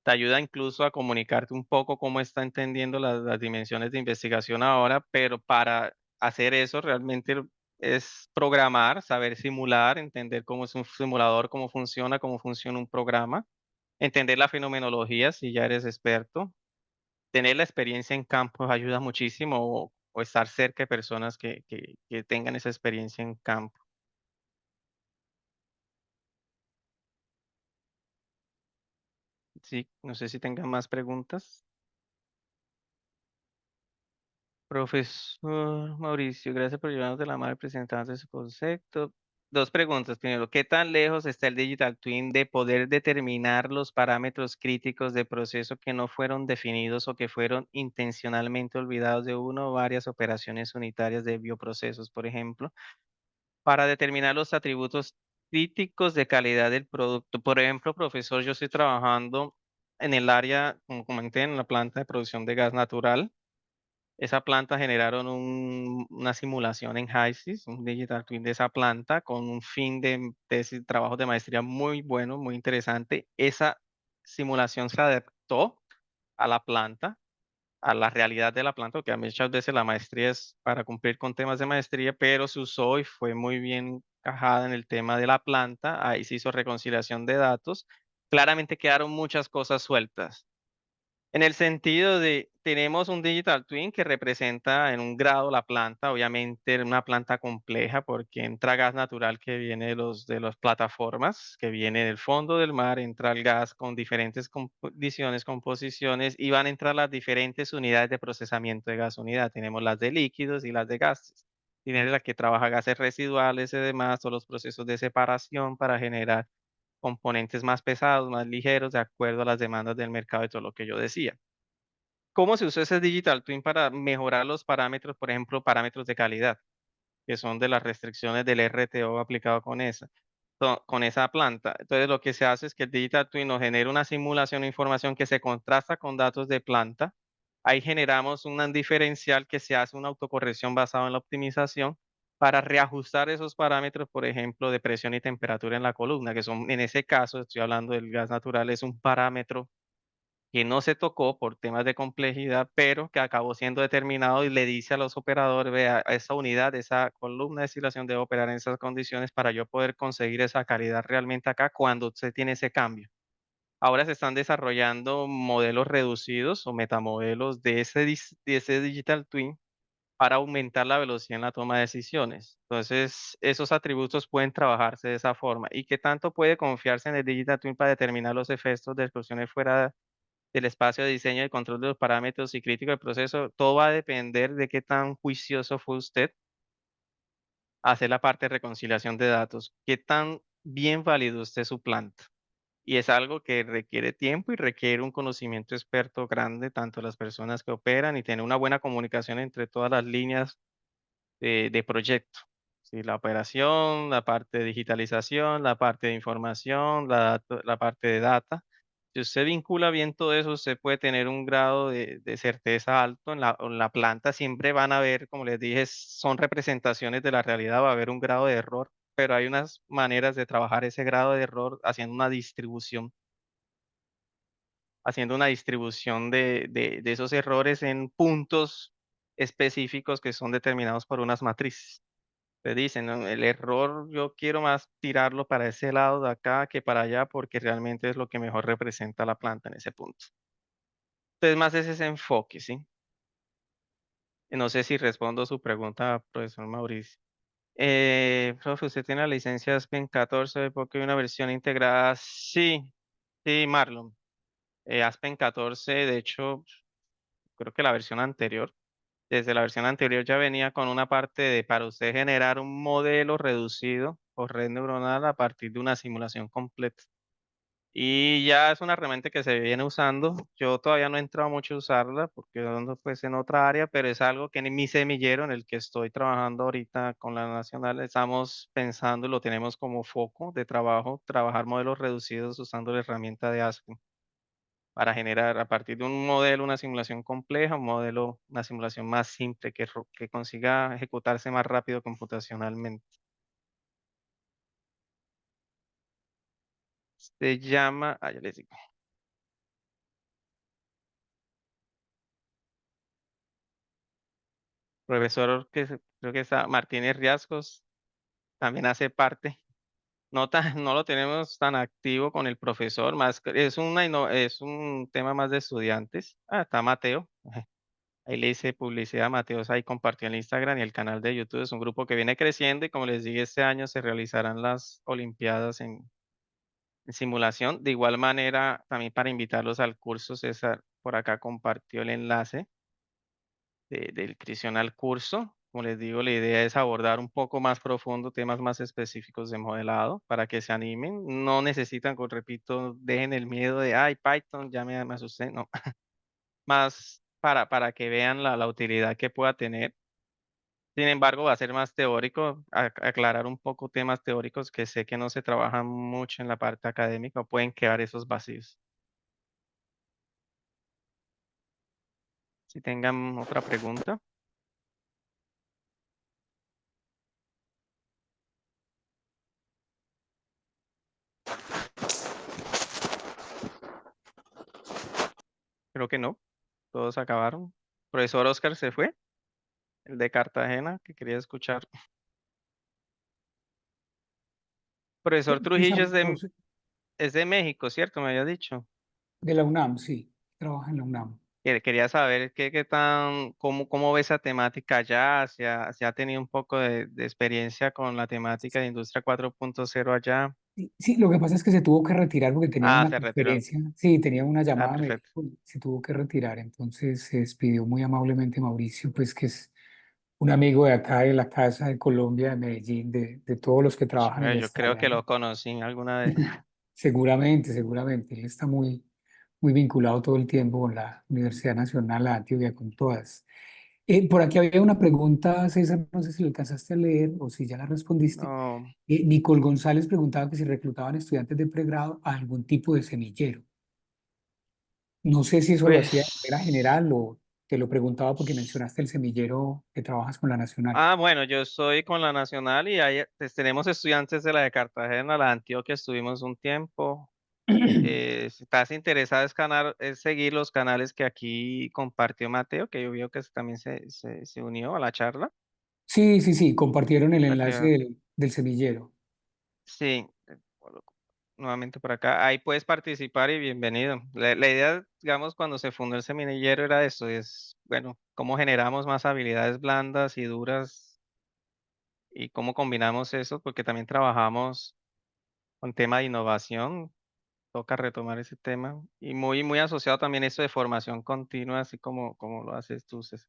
Te ayuda incluso a comunicarte un poco cómo está entendiendo las dimensiones de investigación ahora, pero para hacer eso realmente es programar, saber simular, entender cómo es un simulador, cómo funciona un programa, entender la fenomenología si ya eres experto, tener la experiencia en campo ayuda muchísimo o estar cerca de personas que tengan esa experiencia en campo. Sí, no sé si tengan más preguntas. Profesor Mauricio, gracias por llevarnos de la mano presentando su concepto. Dos preguntas. Primero, ¿qué tan lejos está el Digital Twin de poder determinar los parámetros críticos de proceso que no fueron definidos o que fueron intencionalmente olvidados de uno o varias operaciones unitarias de bioprocesos, por ejemplo, para determinar los atributos críticos de calidad del producto? Por ejemplo, profesor, yo estoy trabajando en el área, como comenté, en la planta de producción de gas natural. Esa planta generaron una simulación en HYSYS, un digital twin de esa planta con un fin de tesis, trabajo de maestría muy bueno, muy interesante. Esa simulación se adaptó a la planta, a la realidad de la planta, porque muchas veces la maestría es para cumplir con temas de maestría, pero se usó y fue muy bien encajada en el tema de la planta. Ahí se hizo reconciliación de datos. Claramente quedaron muchas cosas sueltas. En el sentido de, tenemos un digital twin que representa en un grado la planta, obviamente una planta compleja porque entra gas natural que viene de las plataformas, que viene del fondo del mar, entra el gas con diferentes condiciones, composiciones y van a entrar las diferentes unidades de procesamiento de gas unidad. Tenemos las de líquidos y las de gases. Tiene la que trabaja gases residuales y demás, todos los procesos de separación para generar componentes más pesados, más ligeros, de acuerdo a las demandas del mercado y todo lo que yo decía. ¿Cómo se usa ese Digital Twin para mejorar los parámetros, por ejemplo, parámetros de calidad, que son de las restricciones del RTO aplicado con esa planta? Entonces, lo que se hace es que el Digital Twin nos genera una simulación de información que se contrasta con datos de planta. Ahí generamos un diferencial que se hace una autocorrección basada en la optimización para reajustar esos parámetros, por ejemplo, de presión y temperatura en la columna, que son, en ese caso, estoy hablando del gas natural, es un parámetro que no se tocó por temas de complejidad, pero que acabó siendo determinado y le dice a los operadores, vea, esa unidad, esa columna de destilación debe operar en esas condiciones para yo poder conseguir esa calidad realmente acá cuando se tiene ese cambio. Ahora se están desarrollando modelos reducidos o metamodelos de ese Digital Twin para aumentar la velocidad en la toma de decisiones. Entonces, esos atributos pueden trabajarse de esa forma. ¿Y qué tanto puede confiarse en el Digital Twin para determinar los efectos de explosiones fuera del espacio de diseño y control de los parámetros y crítico del proceso? Todo va a depender de qué tan juicioso fue usted a hacer la parte de reconciliación de datos, qué tan bien validó usted su planta. Y es algo que requiere tiempo y requiere un conocimiento experto grande, tanto las personas que operan y tener una buena comunicación entre todas las líneas de proyecto. Sí, la operación, la parte de digitalización, la parte de información, la parte de data. Si usted vincula bien todo eso, usted puede tener un grado de certeza alto en la planta. Siempre van a ver, como les dije, son representaciones de la realidad, va a haber un grado de error, pero hay unas maneras de trabajar ese grado de error haciendo una distribución de esos errores en puntos específicos que son determinados por unas matrices. Te dicen, "No, el error yo quiero más tirarlo para ese lado de acá que para allá porque realmente es lo que mejor representa la planta en ese punto". Entonces, más es ese enfoque, ¿sí? No sé si respondo su pregunta, profesor Mauricio. Profe, ¿usted tiene la licencia ASPEN 14 porque hay una versión integrada? Sí, sí, Marlon. Aspen 14, de hecho, creo que la versión anterior, desde la versión anterior ya venía con una parte de para usted generar un modelo reducido o red neuronal a partir de una simulación completa. Y ya es una herramienta que se viene usando. Yo todavía no he entrado mucho a usarla porque ando pues en otra área, pero es algo que en mi semillero en el que estoy trabajando ahorita con la Nacional estamos pensando y lo tenemos como foco de trabajo, trabajar modelos reducidos usando la herramienta de Aspen para generar a partir de un modelo una simulación compleja, un modelo, una simulación más simple que consiga ejecutarse más rápido computacionalmente. Se llama, ya les digo, profesor creo que está Martínez Riascos, también hace parte. No, no lo tenemos tan activo con el profesor, más es un tema más de estudiantes. Ah, está Mateo. Ahí le hice publicidad a Mateos, ahí compartió en Instagram y el canal de YouTube. Es un grupo que viene creciendo y como les dije, este año se realizarán las Olimpiadas en simulación. De igual manera, también para invitarlos al curso, César por acá compartió el enlace de inscripción al curso. Como les digo, la idea es abordar un poco más profundo temas más específicos de modelado para que se animen. No necesitan, como repito, dejen el miedo de, ay, Python, ya me asusté. No, más para que vean la utilidad que pueda tener. Sin embargo, va a ser más teórico, aclarar un poco temas teóricos que sé que no se trabajan mucho en la parte académica, o pueden quedar esos vacíos. Si tengan otra pregunta. Creo que no, todos acabaron. Profesor Oscar se fue, el de Cartagena, que quería escuchar. Profesor Trujillo No sé, es de México, ¿cierto? Me había dicho. de la UNAM, sí, trabaja en la UNAM. Quería saber qué tan, cómo ve esa temática allá, si ha tenido un poco de experiencia con la temática de Industria 4.0 allá. Sí, sí, lo que pasa es que se tuvo que retirar porque tenía Ah, una se retiró. conferencia, sí, tenía una Ah, llamada a perfecto. México y se tuvo que retirar, entonces se despidió muy amablemente Mauricio, pues que es un amigo de acá de la Casa de Colombia de Medellín, de todos los que trabajan en Yo esta creo que área, ¿no? lo conocí alguna vez. Seguramente, seguramente, él está muy, muy vinculado todo el tiempo con la Universidad Nacional, la Antioquia, con todas. Por aquí había una pregunta, César, no sé si lo alcanzaste a leer o si ya la respondiste. No, Nicole González preguntaba que si reclutaban estudiantes de pregrado a algún tipo de semillero. No sé si eso lo hacía de manera pues, general o te lo preguntaba porque mencionaste el semillero que trabajas con la Nacional. bueno, yo estoy con la Nacional y ahí pues, tenemos estudiantes de la de Cartagena, la de Antioquia, estuvimos un tiempo. Si estás interesado es seguir los canales que aquí compartió Mateo, que yo veo que también se unió a la charla. Sí, sí, sí, compartieron el Para enlace que, del semillero. sí, coloco nuevamente por acá. Ahí puedes participar y bienvenido. La idea, digamos, cuando se fundó el semillero era eso, es, bueno, cómo generamos más habilidades blandas y duras y cómo combinamos eso, porque también trabajamos con tema de innovación, toca retomar ese tema y muy asociado también eso de formación continua, así como lo haces tú, César.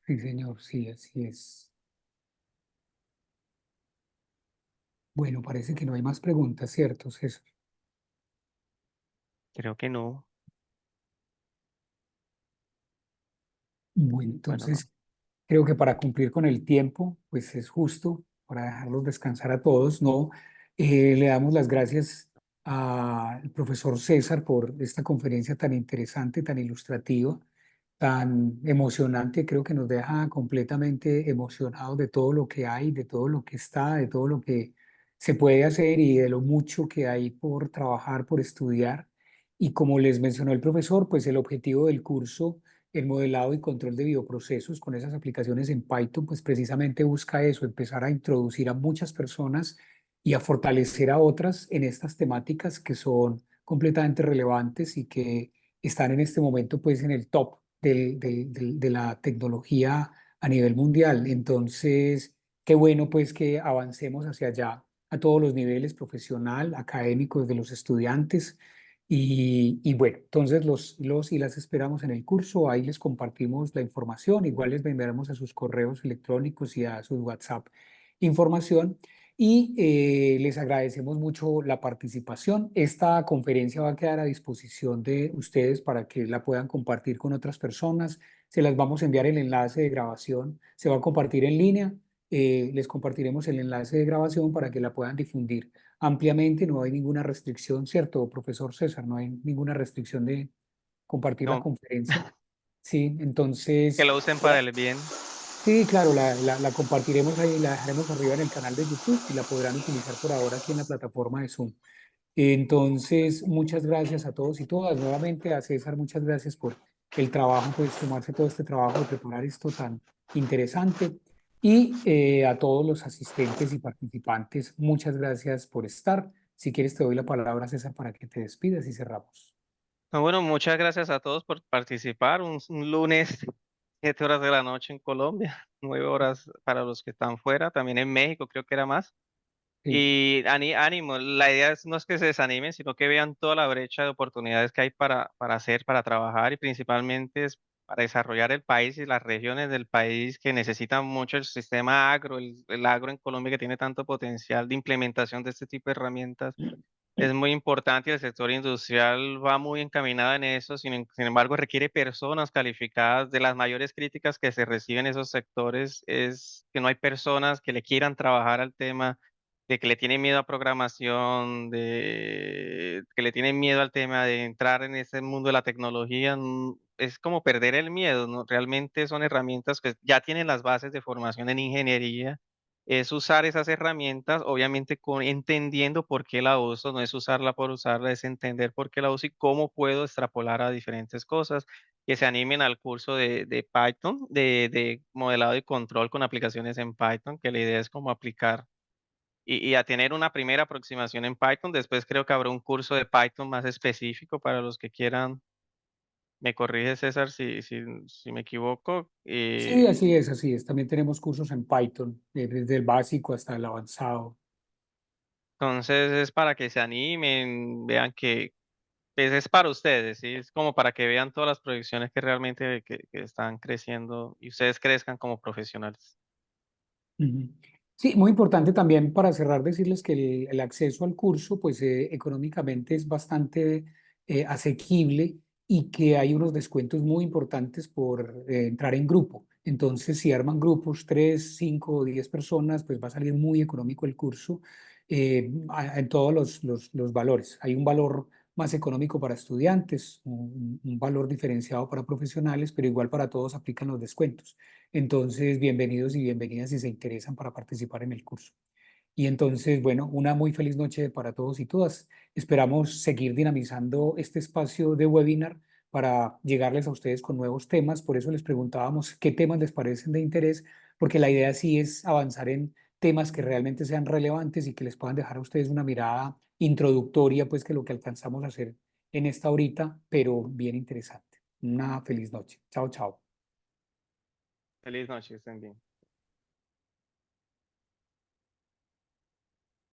Sí, señor, sí, así es. Bueno, parece que no hay más preguntas, ¿cierto, César? Creo que no. Bueno, Bueno, no. entonces creo que para cumplir con el tiempo, pues es justo para dejarlos descansar a todos, ¿no? Le damos las gracias al profesor César por esta conferencia tan interesante, tan ilustrativa, tan emocionante. Creo que nos deja completamente emocionados de todo lo que hay, de todo lo que está, de todo lo que se puede hacer y de lo mucho que hay por trabajar, por estudiar. Y como les mencionó el profesor, pues el objetivo del curso, el modelado y control de bioprocesos con esas aplicaciones en Python, pues precisamente busca eso, empezar a introducir a muchas personas y a fortalecer a otras en estas temáticas que son completamente relevantes y que están en este momento pues en el top de la tecnología a nivel mundial. Entonces, qué bueno pues que avancemos hacia allá a todos los niveles, profesional, académicos de los estudiantes. Y bueno, entonces los y las esperamos en el curso, ahí les compartimos la información, igual les enviaremos a sus correos electrónicos y a sus WhatsApp información y les agradecemos mucho la participación. Esta conferencia va a quedar a disposición de ustedes para que la puedan compartir con otras personas. Se las vamos a enviar el enlace de grabación, se va a compartir en línea. Les compartiremos el enlace de grabación para que la puedan difundir ampliamente, no hay ninguna restricción, ¿cierto, profesor César? No hay ninguna restricción de compartir la No, conferencia. Sí, que entonces, lo usen para el bien. sí, claro, la compartiremos ahí, la dejaremos arriba en el canal de YouTube y la podrán utilizar por ahora aquí en la plataforma de Zoom. Entonces, muchas gracias a todos y todas. Nuevamente a César, muchas gracias por el trabajo, pues tomarse todo este trabajo de preparar esto tan interesante. Y a todos los asistentes y participantes, muchas gracias por estar. Si quieres, te doy la palabra, César, para que te despidas y cerramos. No, bueno, muchas gracias a todos por participar. Un lunes, 7 horas de la noche en Colombia, 9 horas para los que están fuera, también en México creo que era más. Sí, Y ánimo, la idea no es que se desanimen, sino que vean toda la brecha de oportunidades que hay para hacer, para trabajar y principalmente es para desarrollar el país y las regiones del país que necesitan mucho el sistema agro, el agro en Colombia que tiene tanto potencial de implementación de este tipo de herramientas. Es muy importante y el sector industrial va muy encaminado en eso, sin embargo requiere personas calificadas. De las mayores críticas que se reciben en esos sectores es que no hay personas que le quieran trabajar al tema, de que le tienen miedo a programación, de que le tienen miedo al tema de entrar en ese mundo de la tecnología. Es como perder el miedo, ¿no? Realmente son herramientas que ya tienen las bases de formación en ingeniería es usar esas herramientas, obviamente entendiendo por qué la uso, no es usarla por usarla, es entender por qué la uso y cómo puedo extrapolar a diferentes cosas, que se animen al curso de Python, de modelado y control con aplicaciones en Python, que la idea es como aplicar y a tener una primera aproximación en Python. Después creo que habrá un curso de Python más específico para los que quieran. Me corrige César si me equivoco. Sí, así es, así es. También tenemos cursos en Python, desde el básico hasta el avanzado. Entonces es para que se animen, vean que pues, es para ustedes, ¿sí? Es como para que vean todas las proyecciones que realmente que están creciendo y ustedes crezcan como profesionales. Ujú. Sí, muy importante también para cerrar decirles que el acceso al curso, pues económicamente es bastante asequible y que hay unos descuentos muy importantes por entrar en grupo. Entonces, si arman grupos, 3, 5 o 10 personas, pues va a salir muy económico el curso en todos los valores. Hay un valor más económico para estudiantes, un valor diferenciado para profesionales, pero igual para todos aplican los descuentos. Entonces, bienvenidos y bienvenidas si se interesan para participar en el curso. Y entonces, bueno, una muy feliz noche para todos y todas. Esperamos seguir dinamizando este espacio de webinar para llegarles a ustedes con nuevos temas. Por eso les preguntábamos qué temas les parecen de interés, porque la idea sí es avanzar en temas que realmente sean relevantes y que les puedan dejar a ustedes una mirada introductoria, pues que lo que alcanzamos a hacer en esta horita, pero bien interesante. Una feliz noche. Chao, chao. Feliz noche, estén bien.